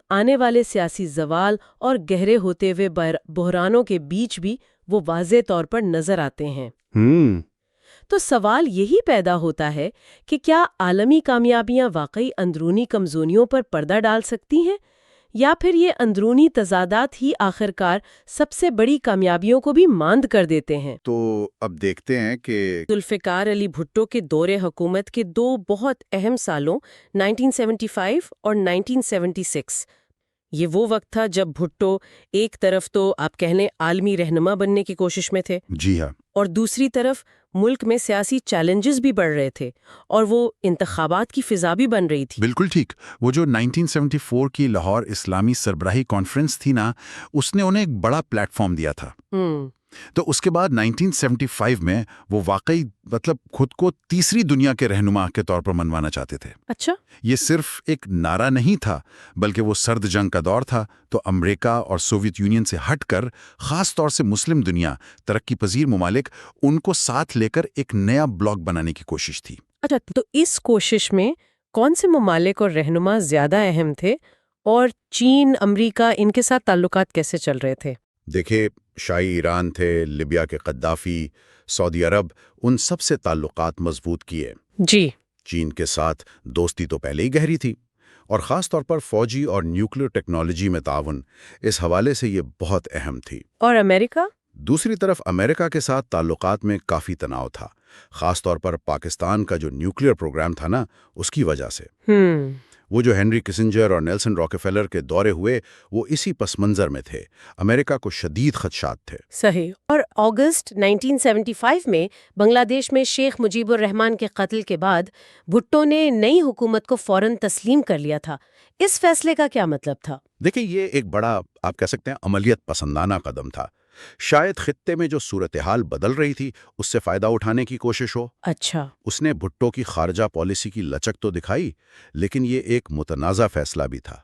آنے والے سیاسی زوال اور گہرے ہوتے ہوئے بحرانوں کے بیچ بھی وہ واضح طور پر نظر آتے ہیں۔ تو سوال یہی پیدا ہوتا ہے کہ کیا عالمی کامیابیاں واقعی اندرونی کمزوریوں پر پردہ ڈال سکتی ہیں، یا پھر یہ اندرونی تضادات ہی آخرکار سب سے بڑی کامیابیوں کو بھی ماند کر دیتے ہیں؟ تو اب دیکھتے ہیں کہ ذوالفقار علی بھٹو کے دور حکومت کے دو بہت اہم سالوں 1975 اور 1976، یہ وہ وقت تھا جب بھٹو ایک طرف تو آپ کہہ لیں عالمی رہنما بننے کی کوشش میں تھے، جی ہاں، اور دوسری طرف ملک میں سیاسی چیلنجز بھی بڑھ رہے تھے اور وہ انتخابات کی فضا بھی بن رہی تھی۔ بالکل ٹھیک۔ وہ جو 1974 کی لاہور اسلامی سربراہی کانفرنس تھی نا، اس نے انہیں ایک بڑا پلیٹ فارم دیا تھا۔ تو اس کے بعد 1975 میں وہ واقعی خود کو تیسری دنیا کے رہنما کے طور پر منوانا چاہتے تھے۔ اچھا، یہ صرف ایک نعرہ نہیں تھا، بلکہ وہ سرد جنگ کا دور تھا، تو امریکہ اور سوویت یونین سے ہٹ کر خاص طور سے مسلم دنیا، ترقی پذیر ممالک، ان کو ساتھ لے کر ایک نیا بلاک بنانے کی کوشش تھی۔ اچھا، تو اس کوشش میں کون سے ممالک اور رہنما زیادہ اہم تھے اور چین، امریکہ، ان کے ساتھ تعلقات کیسے چل رہے تھے؟ دیکھیں، شاہی ایران تھے، لیبیا کے قدافی، سعودی عرب، ان سب سے تعلقات مضبوط کیے۔ جی۔ چین کے ساتھ دوستی تو پہلے ہی گہری تھی، اور خاص طور پر فوجی اور نیوکلیر ٹیکنالوجی میں تعاون اس حوالے سے یہ بہت اہم تھی۔ اور امریکہ؟ دوسری طرف امریکہ کے ساتھ تعلقات میں کافی تناؤ تھا، خاص طور پر پاکستان کا جو نیوکلیر پروگرام تھا نا، اس کی وجہ سے۔ وہ جو ہینری کسنجر اور نیلسن راکفیلر کے دورے ہوئے، وہ اسی پس منظر میں تھے۔ امریکہ کو شدید خدشات تھے۔ صحیح۔ اور اگست 1975 میں بنگلہ دیش میں شیخ مجیب الرحمان کے قتل کے بعد بھٹو نے نئی حکومت کو فوراً تسلیم کر لیا تھا۔ اس فیصلے کا کیا مطلب تھا؟ دیکھیں، یہ ایک بڑا، آپ کہہ سکتے ہیں، عملیت پسندانہ قدم تھا۔ شاید خطے میں جو صورتحال بدل رہی تھی، اس سے فائدہ اٹھانے کی کوشش ہو۔ اچھا۔ اس نے بھٹو کی خارجہ پالیسی کی لچک تو دکھائی، لیکن یہ ایک متنازع فیصلہ بھی تھا،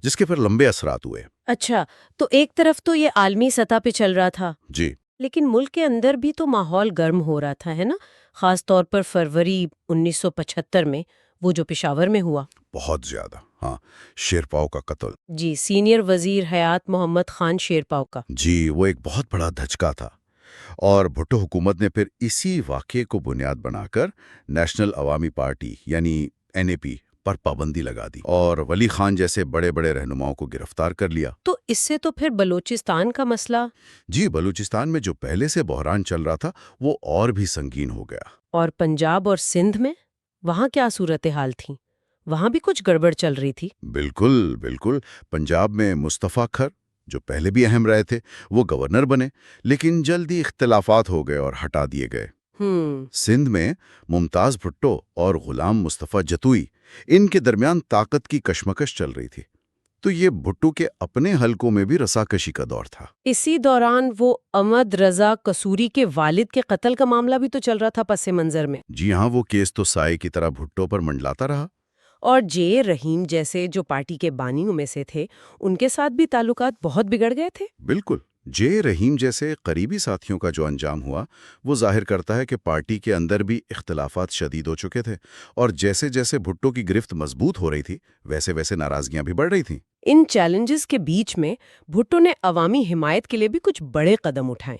جس کے پھر لمبے اثرات ہوئے۔ اچھا، تو ایک طرف تو یہ عالمی سطح پہ چل رہا تھا، جی، لیکن ملک کے اندر بھی تو ماحول گرم ہو رہا تھا، ہے نا؟ خاص طور پر فروری 1975 میں وہ جو پشاور میں ہوا۔ بہت زیادہ، ہاں، شیرپاؤ کا قتل۔ جی، سینئر وزیر حیات محمد خان شیرپاؤ کا۔ جی، وہ ایک بہت بڑا دھچکا تھا، اور بھٹو حکومت نے پھر اسی واقعے کو بنیاد بنا کر نیشنل عوامی پارٹی یعنی NAP پر پابندی لگا دی، اور ولی خان جیسے بڑے بڑے رہنماؤں کو گرفتار کر لیا۔ تو اس سے تو پھر بلوچستان کا مسئلہ جی، بلوچستان میں جو پہلے سے بحران چل رہا تھا، وہ اور بھی سنگین ہو گیا۔ اور پنجاب اور سندھ میں وہاں کیا صورتحال تھی؟ وہاں بھی کچھ گڑبڑ چل رہی تھی۔ بالکل بالکل، پنجاب میں مصطفیٰ کھر، جو پہلے بھی اہم رہے تھے، وہ گورنر بنے، لیکن جلدی اختلافات ہو گئے اور ہٹا دیے گئے۔ سندھ میں ممتاز بھٹو اور غلام مصطفیٰ جتوئی، ان کے درمیان طاقت کی کشمکش چل رہی تھی، تو یہ بھٹو کے اپنے حلقوں میں بھی رساکشی کا دور تھا۔ اسی دوران وہ احمد رضا قصوری کے والد کے قتل کا معاملہ بھی تو چل رہا تھا پس منظر میں۔ جی ہاں، وہ کیس تو سائے کی طرح بھٹو پر منڈلاتا رہا۔ اور جے رحیم جیسے جو پارٹی کے بانیوں میں سے تھے، ان کے ساتھ بھی تعلقات بہت بگڑ گئے تھے۔ بالکل، جے رحیم جیسے قریبی ساتھیوں کا جو انجام ہوا، وہ ظاہر کرتا ہے کہ پارٹی کے اندر بھی اختلافات شدید ہو چکے تھے، اور جیسے جیسے بھٹو کی گرفت مضبوط ہو رہی تھی، ویسے ویسے ناراضگیاں بھی بڑھ رہی تھیں۔ ان چیلنجز کے بیچ میں بھٹو نے عوامی حمایت کے لیے بھی کچھ بڑے قدم اٹھائے،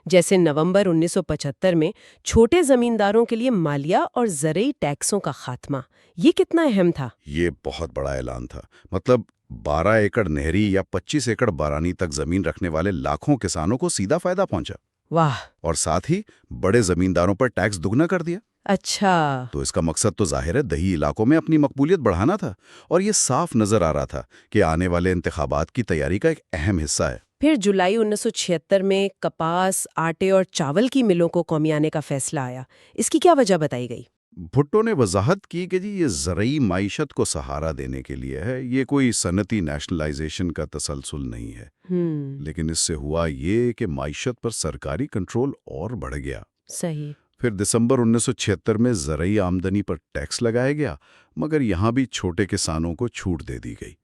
جیسے نومبر 1975 میں چھوٹے زمینداروں کے لیے مالیہ اور زرعی ٹیکسوں کا خاتمہ۔ یہ کتنا اہم تھا؟ یہ بہت بڑا اعلان تھا، مطلب 12 ایکڑ نہری یا 25 ایکڑ بارانی تک زمین رکھنے والے لاکھوں کسانوں کو سیدھا فائدہ پہنچا، واہ! اور ساتھ ہی بڑے زمینداروں پر ٹیکس دگنا کر دیا۔ اچھا۔ تو اس کا مقصد تو ظاہر ہے دیہی علاقوں میں اپنی مقبولیت بڑھانا تھا، اور یہ صاف نظر آ رہا تھا کہ آنے والے انتخابات کی تیاری کا ایک اہم حصہ ہے۔ پھر جولائی 1976 میں کپاس، آٹے اور چاول کی ملوں کو قومیانے کا فیصلہ آیا۔ اس کی کیا وجہ بتائی گئی؟ بھٹو نے وضاحت کی کہ جی، یہ زرعی معیشت کو سہارا دینے کے لیے ہے، یہ کوئی صنعتی نیشنلائزیشن کا تسلسل نہیں ہے۔ لیکن اس سے ہوا یہ کہ معیشت پر سرکاری کنٹرول اور بڑھ گیا۔ صحیح۔ پھر دسمبر 1976 میں زرعی آمدنی پر ٹیکس لگایا گیا، مگر یہاں بھی چھوٹے کسانوں کو چھوٹ دے دی گئی۔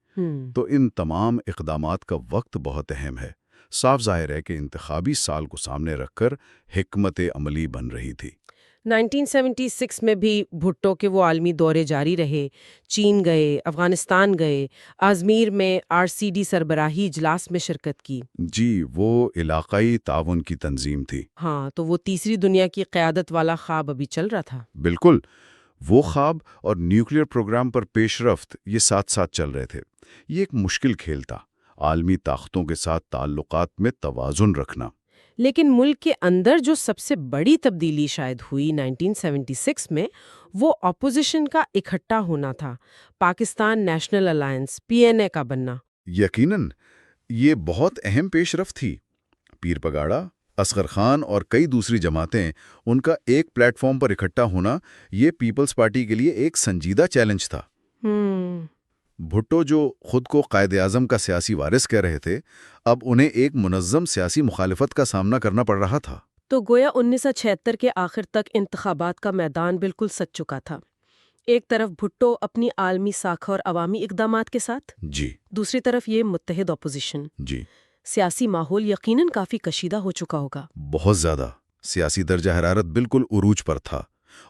تو ان تمام اقدامات کا وقت بہت اہم ہے۔ صاف ظاہر ہے کہ انتخابی سال کو سامنے رکھ کر حکمت عملی بن رہی تھی۔ 1976 میں بھی بھٹو کے وہ عالمی دورے جاری رہے، چین گئے، افغانستان گئے، ازمیر میں RCD سربراہی اجلاس میں شرکت کی۔ جی، وہ علاقائی تعاون کی تنظیم تھی۔ ہاں، تو وہ تیسری دنیا کی قیادت والا خواب ابھی چل رہا تھا۔ بالکل، وہ خواب اور نیوکلیر پروگرام پر پیش رفت یہ ساتھ ساتھ چل رہے تھے۔ یہ ایک مشکل کھیل تھا، عالمی طاقتوں کے ساتھ تعلقات میں توازن رکھنا۔ لیکن ملک کے اندر جو سب سے بڑی تبدیلی شاید ہوئی 1976 میں، وہ اپوزیشن کا اکٹھا ہونا تھا، پاکستان نیشنل الائنس PNA کا بننا۔ یقیناً یہ بہت اہم پیش رفت تھی۔ پیر پگاڑا، اصغر خان اور کئی دوسری جماعتیں، ان کا ایک پلیٹ فارم پر اکٹھا ہونا، یہ پیپلز پارٹی کے لیے ایک سنجیدہ چیلنج تھا۔ بھٹو جو خود کو قائد اعظم کا سیاسی وارث کہہ رہے تھے، اب انہیں ایک منظم سیاسی مخالفت کا سامنا کرنا پڑ رہا تھا۔ تو گویا 1976 کے آخر تک انتخابات کا میدان بالکل سج چکا تھا۔ ایک طرف بھٹو اپنی عالمی ساکھ اور عوامی اقدامات کے ساتھ، جی، دوسری طرف یہ متحد اپوزیشن۔ جی، سیاسی ماحول یقیناً کافی کشیدہ ہو چکا ہوگا۔ بہت زیادہ۔ سیاسی درجہ حرارت بالکل عروج پر تھا،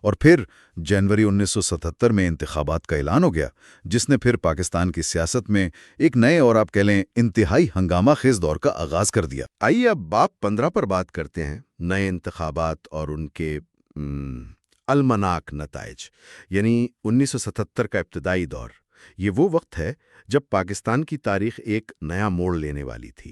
اور پھر جنوری 1977 میں انتخابات کا اعلان ہو گیا، جس نے پھر پاکستان کی سیاست میں ایک نئے اور آپ کہہ لیں انتہائی ہنگامہ خیز دور کا آغاز کر دیا۔ آئیے اب باب 15 پر بات کرتے ہیں، نئے انتخابات اور ان کے المناک نتائج، یعنی 1977 کا ابتدائی دور۔ یہ وہ وقت ہے جب پاکستان کی تاریخ ایک نیا موڑ لینے والی تھی۔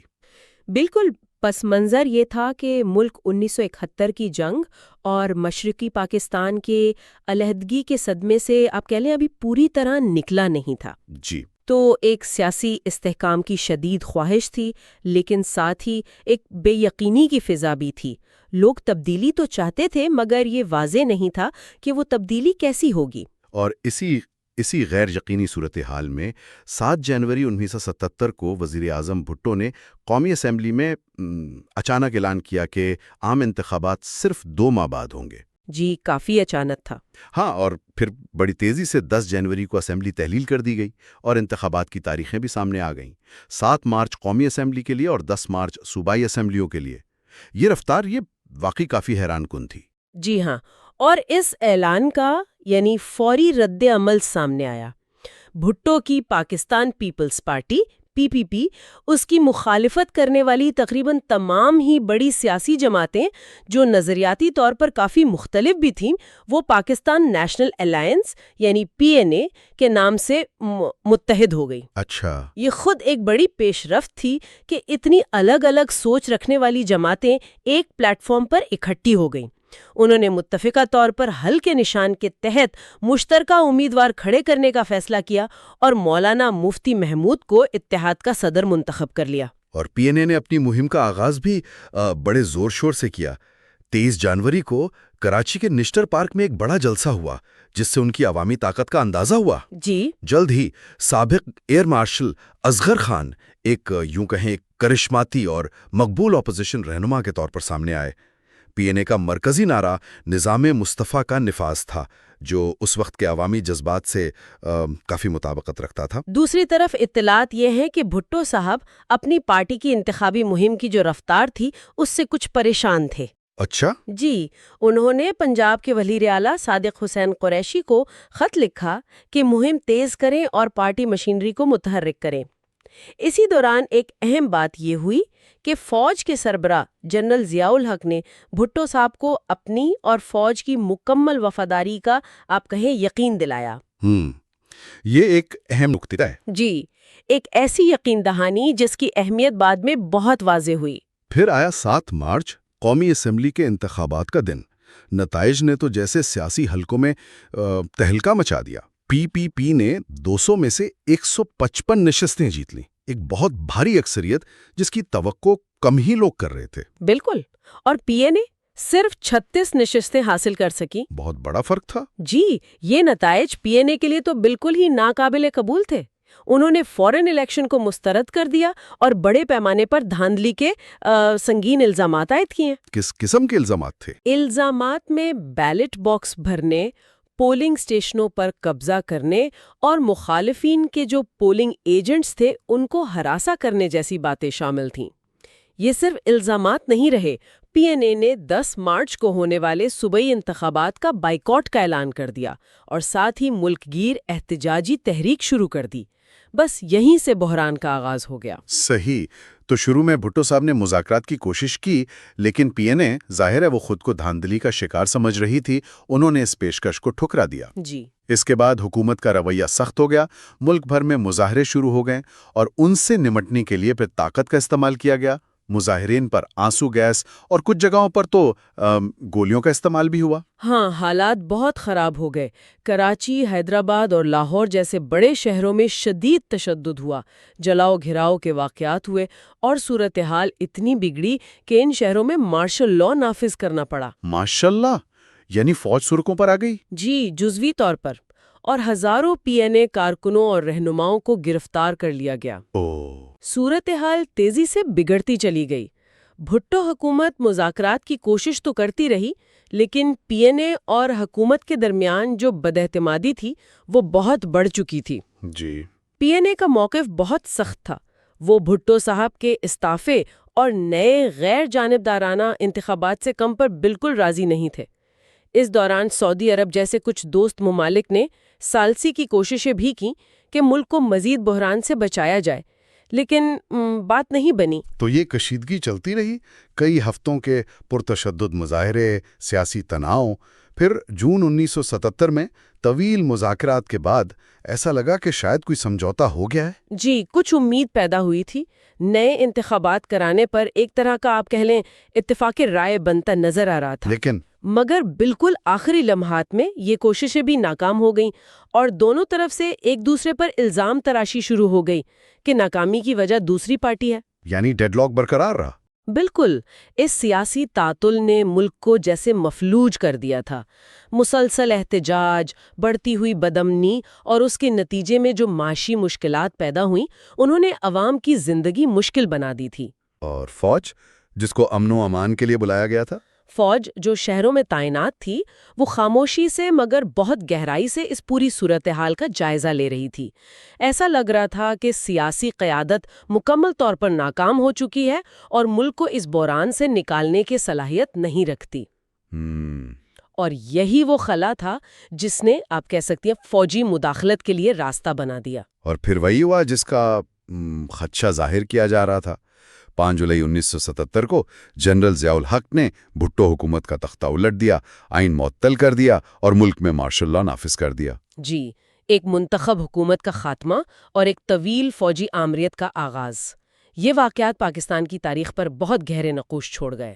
بالکل، پس منظر یہ تھا کہ ملک 1971 کی جنگ اور مشرقی پاکستان کے علیحدگی کے صدمے سے آپ کہہ لیں ابھی پوری طرح نکلا نہیں تھا۔ جی، تو ایک سیاسی استحکام کی شدید خواہش تھی، لیکن ساتھ ہی ایک بے یقینی کی فضا بھی تھی۔ لوگ تبدیلی تو چاہتے تھے، مگر یہ واضح نہیں تھا کہ وہ تبدیلی کیسی ہوگی۔ اور اسی غیر یقینی صورتحال میں 7 جنوری 1977 کو وزیر اعظم بھٹو نے قومی اسمبلی میں اچانک اعلان کیا کہ عام انتخابات صرف 2 ماہ بعد ہوں گے۔ جی، کافی اچانک تھا۔ ہاں، اور پھر بڑی تیزی سے 10 جنوری کو اسمبلی تحلیل کر دی گئی اور انتخابات کی تاریخیں بھی سامنے آ گئیں۔ 7 مارچ قومی اسمبلی کے لیے اور 10 مارچ صوبائی اسمبلیوں کے لیے۔ یہ رفتار واقعی کافی حیران کن تھی۔ جی ہاں، اور اس اعلان کا یعنی فوری رد عمل سامنے آیا۔ بھٹو کی پاکستان پیپلز پارٹی PPP، اس کی مخالفت کرنے والی تقریباً تمام ہی بڑی سیاسی جماعتیں جو نظریاتی طور پر کافی مختلف بھی تھیں، وہ پاکستان نیشنل الائنس یعنی PNA کے نام سے متحد ہو گئی۔ اچھا، یہ خود ایک بڑی پیش رفت تھی کہ اتنی الگ الگ سوچ رکھنے والی جماعتیں ایک پلیٹ فارم پر اکٹھی ہو گئیں۔ انہوں نے متفقہ طور پر حل کے نشان کے تحت مشترکہ امیدوار کھڑے کرنے کا فیصلہ کیا اور مولانا مفتی محمود کو اتحاد کا صدر منتخب کر لیا۔ اور PNA نے اپنی مہم کا آغاز بھی بڑے زور شور سے کیا۔ 23 جنوری کو کراچی کے نشٹر پارک میں ایک بڑا جلسہ ہوا، جس سے ان کی عوامی طاقت کا اندازہ ہوا۔ جی، جلد ہی سابق ایئر مارشل اصغر خان ایک کرشماتی اور مقبول اپوزیشن رہنما کے طور پر سامنے آئے۔ PNA کا مرکزی نعرہ نظام مصطفیٰ کا نفاذ تھا، جو اس وقت کے عوامی جذبات سے کافی مطابقت رکھتا تھا۔ دوسری طرف اطلاعات یہ ہیں کہ بھٹو صاحب اپنی پارٹی کی انتخابی مہم کی جو رفتار تھی اس سے کچھ پریشان تھے۔ اچھا، جی، انہوں نے پنجاب کے وزیر اعلیٰ صادق حسین قریشی کو خط لکھا کہ مہم تیز کریں اور پارٹی مشینری کو متحرک کریں۔ اسی دوران ایک اہم بات یہ ہوئی کہ فوج کے سربراہ جنرل ضیاء الحق نے بھٹو صاحب کو اپنی اور فوج کی مکمل وفاداری کا آپ کہیں یقین دلایا۔ یہ ایک اہم نکتہ ہے۔ جی، ایک ایسی یقین دہانی جس کی اہمیت بعد میں بہت واضح ہوئی۔ پھر آیا 7 مارچ، قومی اسمبلی کے انتخابات کا دن۔ نتائج نے تو جیسے سیاسی حلقوں میں تہلکہ مچا دیا۔ PPP نے 200 میں سے 155 نشستیں جیت لیں، ایک بہت بھاری اکثریت جس کی توقع کم ہی لوگ کر رہے تھے۔ بالکل، اور PNA صرف 36 نشستیں حاصل کر سکی۔ بہت بڑا فرق تھا۔ جی، یہ نتائج PNA کے لیے تو بالکل ہی ناقابل قبول تھے۔ انہوں نے فوراً الیکشن کو مسترد کر دیا اور بڑے پیمانے پر دھاندلی کے سنگین الزامات عائد کیے۔ کس قسم کے الزامات تھے؟ الزامات میں بیلٹ باکس بھرنے، پولنگ سٹیشنوں پر قبضہ کرنے اور مخالفین کے جو پولنگ ایجنٹس تھے ان کو ہراساں کرنے جیسی باتیں شامل تھیں۔ یہ صرف الزامات نہیں رہے، PNA نے 10 مارچ کو ہونے والے صوبائی انتخابات کا بائیکاٹ کا اعلان کر دیا اور ساتھ ہی ملک گیر احتجاجی تحریک شروع کر دی۔ بس یہیں سے بحران کا آغاز ہو گیا۔ صحیح، تو شروع میں بھٹو صاحب نے مذاکرات کی کوشش کی، لیکن PNA ظاہر ہے وہ خود کو دھاندلی کا شکار سمجھ رہی تھی، انہوں نے اس پیشکش کو ٹھکرا دیا۔ جی، اس کے بعد حکومت کا رویہ سخت ہو گیا، ملک بھر میں مظاہرے شروع ہو گئے اور ان سے نمٹنے کے لیے پھر طاقت کا استعمال کیا گیا۔ مظاہرین پر آنسو گیس اور کچھ جگہوں پر تو گولیوں کا استعمال بھی ہوا۔ ہاں، حالات بہت خراب ہو گئے۔ کراچی، حیدرآباد اور لاہور جیسے بڑے شہروں میں شدید تشدد ہوا، جلاؤ گھراؤ کے واقعات ہوئے اور صورتحال اتنی بگڑی کہ ان شہروں میں مارشل لاء نافذ کرنا پڑا۔ ماشاءاللہ، یعنی فوج سڑکوں پر آ گئی؟ جی، جزوی طور پر، اور ہزاروں PNA کارکنوں اور رہنماؤں کو گرفتار کر لیا گیا۔ صورتحال تیزی سے بگڑتی چلی گئی۔ بھٹو حکومت مذاکرات کی کوشش تو کرتی رہی، لیکن PNA اور حکومت کے درمیان جو بداعتمادی تھی وہ بہت بڑھ چکی تھی۔ جی، PNA کا موقف بہت سخت تھا۔ وہ بھٹو صاحب کے استعفے اور نئے غیر جانبدارانہ انتخابات سے کم پر بالکل راضی نہیں تھے۔ اس دوران سعودی عرب جیسے کچھ دوست ممالک نے ثالثی کی کوششیں بھی کیں کہ ملک کو مزید بحران سے بچایا جائے، لیکن بات نہیں بنی۔ تو یہ کشیدگی چلتی رہی، کئی ہفتوں کے پرتشدد مظاہرے، سیاسی تناؤ، پھر جون 1977 میں طویل مذاکرات کے بعد ایسا لگا کہ شاید کوئی سمجھوتا ہو گیا ہے۔ جی، کچھ امید پیدا ہوئی تھی، نئے انتخابات کرانے پر ایک طرح کا آپ کہہ لیں اتفاق رائے بنتا نظر آ رہا تھا، لیکن مگر بالکل آخری لمحات میں یہ کوششیں بھی ناکام ہو گئیں اور دونوں طرف سے ایک دوسرے پر الزام تراشی شروع ہو گئی کہ ناکامی کی وجہ دوسری پارٹی ہے۔ یعنی ڈیڈ لاک برقرار رہا۔ بالکل، اس سیاسی تعطل نے ملک کو جیسے مفلوج کر دیا تھا۔ مسلسل احتجاج، بڑھتی ہوئی بدامنی اور اس کے نتیجے میں جو معاشی مشکلات پیدا ہوئیں، انہوں نے عوام کی زندگی مشکل بنا دی تھی۔ اور فوج، جس کو امن و امان کے لیے بلایا گیا تھا؟ فوج جو شہروں میں تعینات تھی، وہ خاموشی سے مگر بہت گہرائی سے اس پوری صورتحال کا جائزہ لے رہی تھی۔ ایسا لگ رہا تھا کہ سیاسی قیادت مکمل طور پر ناکام ہو چکی ہے اور ملک کو اس بحران سے نکالنے کی صلاحیت نہیں رکھتی۔ اور یہی وہ خلا تھا جس نے، آپ کہہ سکتی ہیں، فوجی مداخلت کے لیے راستہ بنا دیا۔ اور پھر وہی ہوا جس کا خدشہ ظاہر کیا جا رہا تھا۔ 5 جولائی 1977 کو جنرل ضیاء الحق نے بھٹو حکومت کا تختہ الٹ دیا، آئین معطل کر دیا اور ملک میں مارشل لا نافذ کر دیا۔ جی، ایک منتخب حکومت کا خاتمہ اور ایک طویل فوجی آمریت کا آغاز۔ یہ واقعات پاکستان کی تاریخ پر بہت گہرے نقوش چھوڑ گئے۔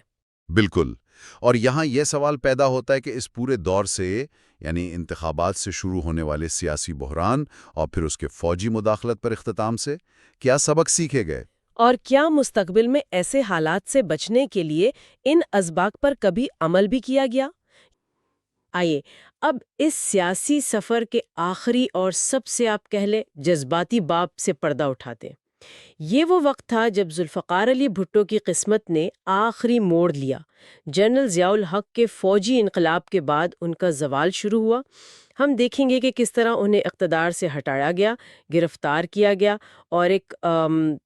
بالکل، اور یہاں یہ سوال پیدا ہوتا ہے کہ اس پورے دور سے، یعنی انتخابات سے شروع ہونے والے سیاسی بحران اور پھر اس کے فوجی مداخلت پر اختتام سے کیا سبق سیکھے گئے؟ اور کیا مستقبل میں ایسے حالات سے بچنے کے لیے ان اسباق پر کبھی عمل بھی کیا گیا؟ آئیے اب اس سیاسی سفر کے آخری اور سب سے، آپ کہہ لیں، جذباتی باب سے پردہ اٹھاتے۔ یہ وہ وقت تھا جب ذوالفقار علی بھٹو کی قسمت نے آخری موڑ لیا۔ جنرل ضیاء الحق کے فوجی انقلاب کے بعد ان کا زوال شروع ہوا۔ ہم دیکھیں گے کہ کس طرح انہیں اقتدار سے ہٹایا گیا، گرفتار کیا گیا اور ایک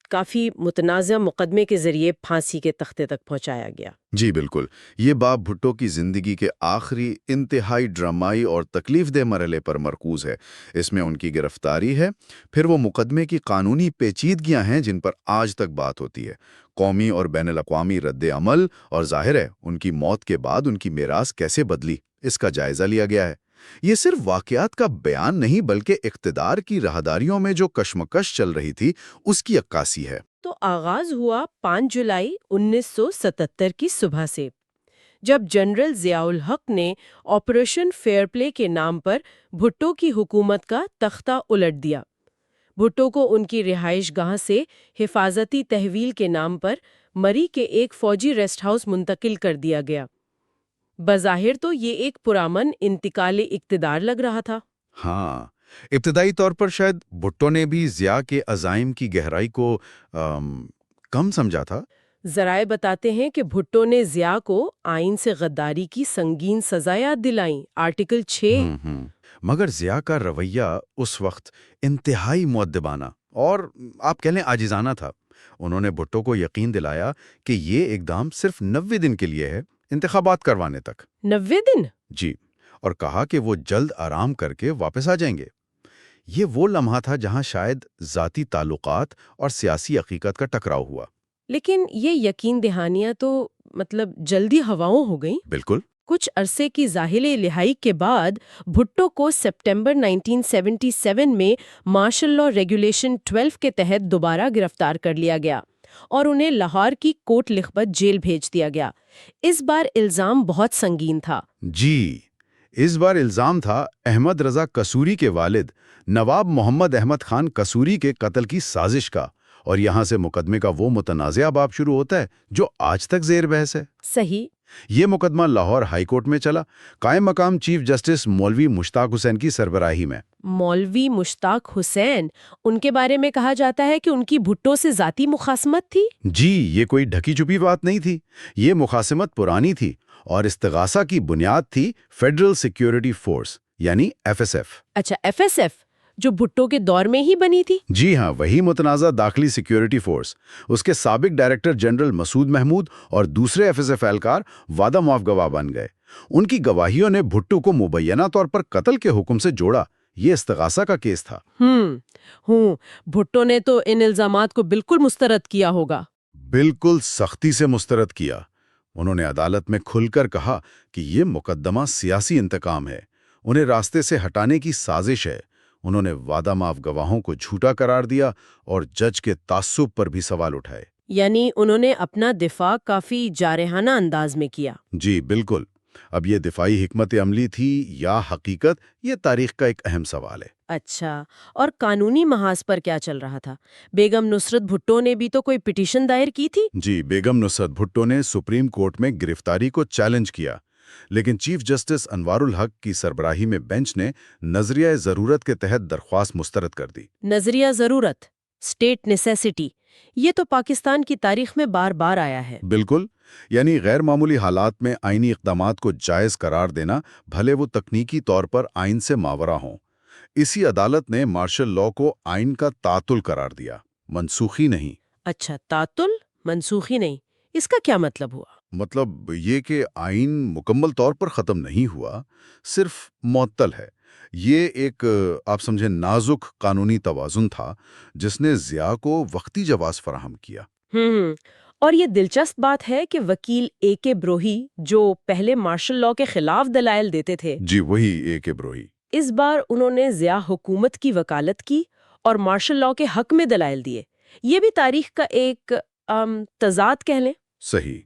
کافی متنازع مقدمے کے ذریعے پھانسی کے تختے تک پہنچایا گیا۔ جی بالکل، یہ باب بھٹو کی زندگی کے آخری انتہائی ڈرامائی اور تکلیف دہ مرحلے پر مرکوز ہے۔ اس میں ان کی گرفتاری ہے، پھر وہ مقدمے کی قانونی پیچیدگیاں ہیں جن پر آج تک بات ہوتی ہے، قومی اور بین الاقوامی رد عمل، اور ظاہر ہے ان کی موت کے بعد ان کی میراث کیسے بدلی، اس کا جائزہ لیا گیا ہے۔ یہ صرف واقعات کا بیان نہیں بلکہ اقتدار کی راہداریوں میں جو کشمکش چل رہی تھی اس کی عکاسی ہے۔ تو آغاز ہوا 5 جولائی 1977 کی صبح سے، جب جنرل ضیاء الحق نے آپریشن فیئر پلے کے نام پر بھٹو کی حکومت کا تختہ الٹ دیا۔ بھٹو کو ان کی رہائش گاہ سے حفاظتی تحویل کے نام پر مری کے ایک فوجی ریسٹ ہاؤس منتقل کر دیا گیا۔ بظاہر تو یہ ایک پرامن انتقال اقتدار لگ رہا تھا۔ ہاں، ابتدائی طور پر شاید بھٹو نے بھی ضیاء کے عزائم کی گہرائی کو کم سمجھا تھا۔ ذرائع بتاتے ہیں کہ بھٹو نے ضیاء کو آئین سے غداری کی سنگین سزا یاد دلائیں، آرٹیکل 6۔ مگر ضیاء کا رویہ اس وقت انتہائی مؤدبانہ اور آپ کہہ لیں عاجزانہ تھا۔ انہوں نے بھٹو کو یقین دلایا کہ یہ اقدام صرف 90 دن کے لیے ہے، انتخابات کروانے تک۔ 90 دن؟ جی، اور کہا کہ وہ جلد آرام کر کے واپس آ جائیں گے۔ یہ وہ لمحہ تھا جہاں شاید ذاتی تعلقات اور سیاسی حقیقت کا ٹکراؤ ہوا۔ لیکن یہ یقین دہانیاں تو جلدی ہواؤں ہو گئیں۔ بالکل۔ کچھ عرصے کی ظاہر لہائی کے بعد بھٹو کو سپٹمبر 1977 میں مارشل لا ریگولیشن 12 کے تحت دوبارہ گرفتار کر لیا گیا اور انہیں لاہور کی کوٹ لکھپت جیل بھیج دیا گیا۔ اس بار الزام بہت سنگین تھا۔ جی، اس بار الزام تھا احمد رضا قصوری کے والد نواب محمد احمد خان قصوری کے قتل کی سازش کا، اور یہاں سے مقدمے کا وہ متنازع باب شروع ہوتا ہے جو آج تک زیر بحث ہے۔ صحیح۔ یہ مقدمہ لاہور ہائی کورٹ میں چلا، قائم مقام چیف جسٹس مولوی مشتاق حسین کی سربراہی میں۔ مولوی مشتاق حسین، ان کے بارے میں کہا جاتا ہے کہ ان کی بھٹو سے ذاتی مخاصمت تھی۔ جی، یہ کوئی ڈھکی چھپی بات نہیں تھی، یہ مخاصمت پرانی تھی اور استغاثہ کی بنیاد تھی فیڈرل سیکیورٹی فورس یعنی FSF۔ اچھا، FSF جو بھٹو کے دور میں ہی بنی تھی؟ جی ہاں، وہی متنازع داخلی سیکیورٹی فورس۔ اس کے سابق ڈائریکٹر جنرل مسعود محمود اور دوسرے FSF اہلکار وعدہ معاف گواہ بن گئے۔ ان کی گواہیوں نے بھٹو کو مبینہ طور پر قتل کے حکم سے جوڑا. یہ استغاثہ کا کیس تھا. بھٹو نے تو ان الزامات کو بالکل مسترد کیا ہوگا. بالکل سختی سے مسترد کیا. انہوں نے عدالت میں کھل کر کہا کہ یہ مقدمہ سیاسی انتقام ہے، انہیں راستے سے ہٹانے کی سازش ہے. انہوں نے وعدہ معاف گواہوں کو جھوٹا قرار دیا اور جج کے تعصب پر بھی سوال اٹھائے. یعنی انہوں نے اپنا دفاع کافی جارحانہ انداز میں کیا. جی بالکل. اب یہ دفاعی حکمت عملی تھی یا حقیقت، یہ تاریخ کا ایک اہم سوال ہے. اچھا، اور قانونی محاذ پر کیا چل رہا تھا؟ بیگم نصرت بھٹو نے بھی تو کوئی پٹیشن دائر کی تھی. جی، بیگم نصرت بھٹو نے سپریم کورٹ میں گرفتاری کو چیلنج کیا، لیکن چیف جسٹس انوار الحق کی سربراہی میں بینچ نے نظریہ ضرورت کے تحت درخواست مسترد کر دی. نظریہ ضرورت، اسٹیٹ نیسیسٹی، یہ تو پاکستان کی تاریخ میں بار بار آیا ہے. بالکل. یعنی غیر معمولی حالات میں آئینی اقدامات کو جائز قرار دینا، بھلے وہ تکنیکی طور پر آئین سے ماورا ہوں. اسی عدالت نے مارشل لاء کو آئین کا تعطل قرار دیا، منسوخی نہیں. اچھا، تعطل، منسوخی نہیں، اس کا کیا مطلب ہوا؟ مطلب یہ کہ آئین مکمل طور پر ختم نہیں ہوا، صرف معطل ہے. یہ ایک آپ سمجھیں نازک قانونی توازن تھا جس نے ضیاء کو وقتی جواز فراہم کیا. اور یہ دلچسپ بات ہے کہ وکیل اے کے بروہی جو پہلے مارشل لاء کے خلاف دلائل دیتے تھے، جی وہی اے کے بروہی، اس بار انہوں نے ضیاء حکومت کی وکالت کی اور مارشل لاء کے حق میں دلائل دیے. یہ بھی تاریخ کا ایک تضاد کہہ لیں. صحیح.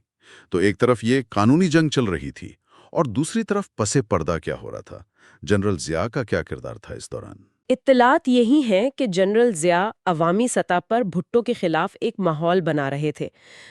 تو ایک طرف یہ قانونی جنگ چل رہی تھی اور دوسری طرف پس پردہ کیا ہو رہا تھا. جنرل ضیاء کا کیا کردار تھا اس دوران؟ اطلاعات یہی ہیں کہ جنرل ضیاء عوامی سطح پر بھٹو کے خلاف ایک ماحول بنا رہے تھے.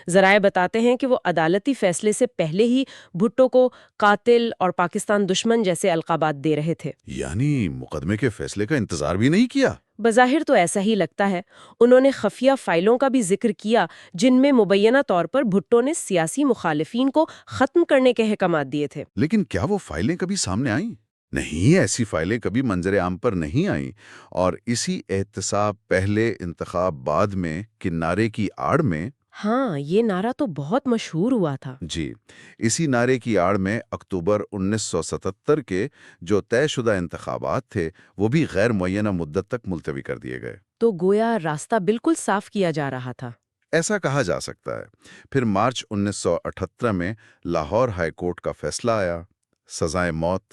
ذرائع بتاتے ہیں کہ وہ عدالتی فیصلے سے پہلے ہی بھٹو کو قاتل اور پاکستان دشمن جیسے القابات دے رہے تھے. یعنی مقدمے کے فیصلے کا انتظار بھی نہیں کیا؟ بظاہر تو ایسا ہی لگتا ہے. انہوں نے خفیہ فائلوں کا بھی ذکر کیا جن میں مبینہ طور پر بھٹو نے سیاسی مخالفین کو ختم کرنے کے احکامات دیے تھے. لیکن کیا وہ فائلیں کبھی سامنے آئیں؟ نہیں، ایسی فائلیں کبھی منظر عام پر نہیں آئیں. اور اسی احتساب پہلے انتخاب بعد میں کے نعرے کی آڑ میں، ہاں، یہ نعرہ تو بہت مشہور ہوا تھا. جی، اسی نعرے کی آڑ میں اکتوبر 1977 کے جو طے شدہ انتخابات تھے وہ بھی غیر معینہ مدت تک ملتوی کر دیے گئے. تو گویا راستہ بالکل صاف کیا جا رہا تھا. ایسا کہا جا سکتا ہے. پھر مارچ 1978 میں لاہور ہائی کورٹ کا فیصلہ آیا، سزائے موت.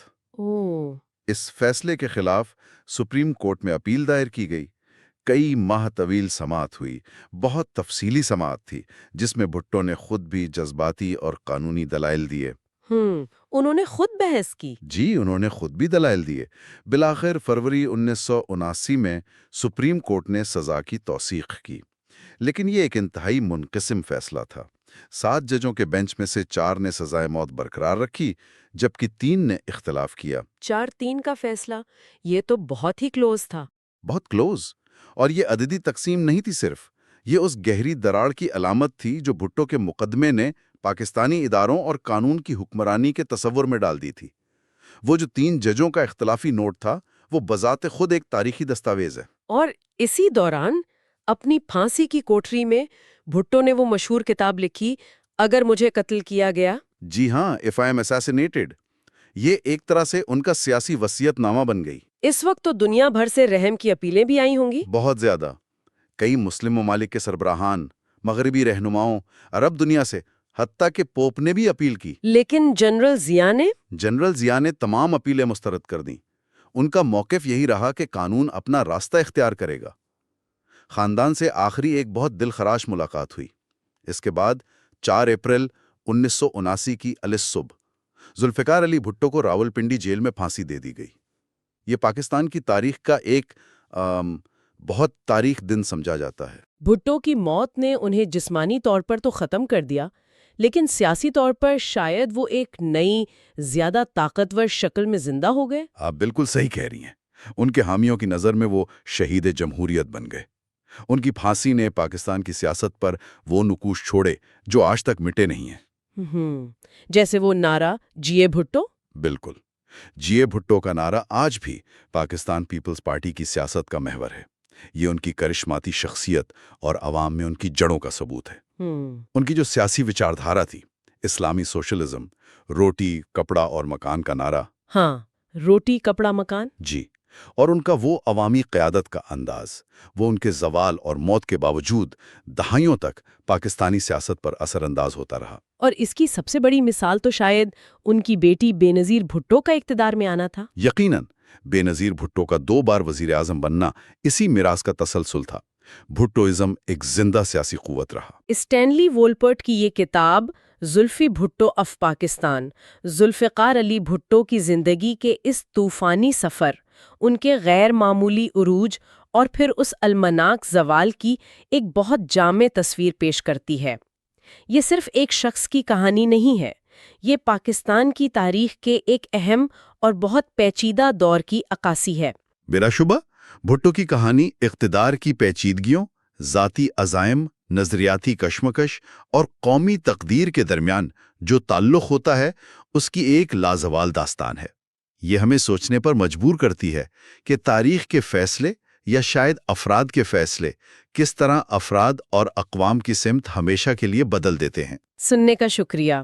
اس فیصلے کے خلاف سپریم کورٹ میں اپیل دائر کی گئی. کئی ماہ طویل سماعت ہوئی، بہت تفصیلی سماعت تھی جس میں بھٹو نے خود بھی جذباتی اور قانونی دلائل دیے. انہوں نے خود بحث کی؟ جی، انہوں نے خود بھی دلائل دیے. بالآخر فروری 1979 میں سپریم کورٹ نے سزا کی توثیق کی. لیکن یہ ایک انتہائی منقسم فیصلہ تھا. 7 ججوں کے بینچ میں سے 4 نے سزائے موت برقرار رکھی جبکہ 3 نے اختلاف کیا. 4-3 کا فیصلہ، یہ تو بہت ہی کلوز تھا. بہت کلوز. اور یہ عددی تقسیم نہیں تھی صرف، یہ اس گہری دراڑ کی علامت تھی جو بھٹو کے مقدمے نے پاکستانی اداروں اور قانون کی حکمرانی کے تصور میں ڈال دی تھی. وہ جو 3 ججوں کا اختلافی نوٹ تھا وہ بذات خود ایک تاریخی دستاویز ہے. اور اسی دوران اپنی پھانسی کی کوٹری میں بھٹو نے وہ مشہور کتاب لکھی، اگر مجھے قتل کیا گیا. جی ہاں، If I am assassinated. یہ ایک طرح سے ان کا سیاسی وصیت نامہ بن گئی. اس وقت تو دنیا بھر سے رحم کی اپیلیں بھی آئی ہوں گی. بہت زیادہ. کئی مسلم ممالک کے سربراہان، مغربی رہنماؤں، عرب دنیا سے، حتیٰ کہ پوپ نے بھی اپیل کی. لیکن جنرل ضیاء نے تمام اپیلیں مسترد کر دیں. ان کا موقف یہی رہا کہ قانون اپنا راستہ اختیار کرے گا. خاندان سے آخری ایک بہت دل خراش ملاقات ہوئی. اس کے بعد 4 اپریل 1979 کی الصبح ذوالفقار علی بھٹو کو راولپنڈی جیل میں پھانسی دے دی گئی. یہ پاکستان کی تاریخ کا ایک بہت تاریخ دن سمجھا جاتا ہے. بھٹو کی موت نے انہیں جسمانی طور پر تو ختم کر دیا، لیکن سیاسی طور پر شاید وہ ایک نئی، زیادہ طاقتور شکل میں زندہ ہو گئے. آپ بالکل صحیح کہہ رہی ہیں. ان کے حامیوں کی نظر میں وہ شہید جمہوریت بن گئے. ان کی پھانسی نے پاکستان کی سیاست پر وہ نقوش چھوڑے جو آج تک مٹے نہیں ہیں. جیسے وہ نعرہ جیے بھٹو. بالکل. جیے بھٹو کا نعرہ آج بھی پاکستان پیپلز پارٹی کی سیاست کا محور ہے. یہ ان کی کرشماتی شخصیت اور عوام میں ان کی جڑوں کا ثبوت ہے. ان کی جو سیاسی وچاردھارا تھی، اسلامی سوشلزم، روٹی کپڑا اور مکان کا نعرہ، ہاں، روٹی کپڑا مکان۔ جی، اور ان کا وہ عوامی قیادت کا انداز، وہ ان کے زوال اور موت کے باوجود دہائیوں تک پاکستانی سیاست پر اثر انداز ہوتا رہا۔ اور اس کی سب سے بڑی مثال تو شاید ان کی بیٹی بے نظیر بھٹو کا اقتدار میں آنا تھا۔ یقیناً بے نظیر بھٹو کا 2 بار وزیر اعظم بننا اسی میراث کا تسلسل تھا۔ بھٹوازم ایک زندہ سیاسی قوت رہا۔ اسٹینلی وولپرٹ کی یہ کتاب زلفی بھٹو آف پاکستان، ذوالفقار علی بھٹو کی زندگی کے اس طوفانی سفر، ان کے غیر معمولی عروج اور پھر اس المناک زوال کی ایک بہت جامع تصویر پیش کرتی ہے۔ یہ صرف ایک شخص کی کہانی نہیں ہے، یہ پاکستان کی تاریخ کے ایک اہم اور بہت پیچیدہ دور کی عکاسی ہے۔ بلا شبہ بھٹو کی کہانی اقتدار کی پیچیدگیوں، ذاتی عزائم، نظریاتی کشمکش اور قومی تقدیر کے درمیان جو تعلق ہوتا ہے، اس کی ایک لازوال داستان ہے۔ یہ ہمیں سوچنے پر مجبور کرتی ہے کہ تاریخ کے فیصلے یا شاید افراد کے فیصلے کس طرح افراد اور اقوام کی سمت ہمیشہ کے لیے بدل دیتے ہیں۔ سننے کا شکریہ۔